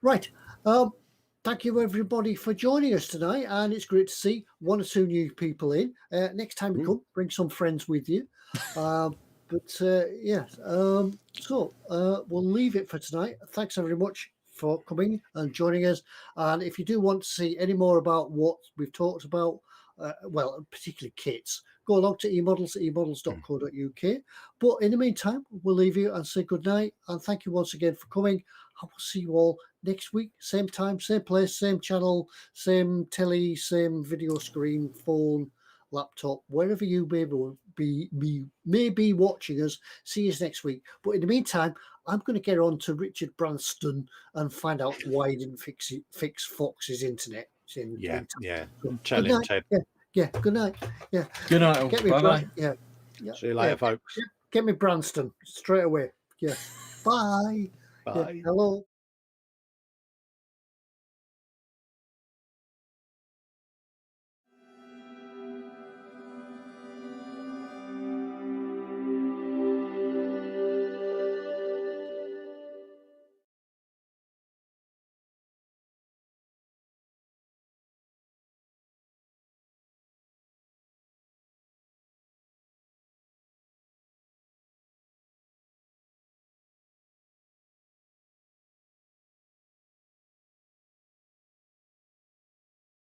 Right. Thank you everybody for joining us tonight, and it's great to see one or two new people in. Next time you come, bring some friends with you. But yes, so we'll leave it for tonight. Thanks very much for coming and joining us. And if you do want to see any more about what we've talked about, well, particularly kits, go along to eModels, emodels.co.uk. But in the meantime, we'll leave you and say good night. And thank you once again for coming. I will see you all next week, same time, same place, same channel, same telly, same video screen, phone, laptop, wherever you may be watching us. See you next week. But in the meantime, I'm going to get on to Richard Branston and find out why he didn't fix Fox's internet. Yeah. So, Tell good him, night. Ted. Yeah. Good night. Yeah. Good night, all. Get me Bye-bye. Yeah. See you later, folks. Get me Branston straight away. Yeah. Bye. Bye. Yeah. Hello.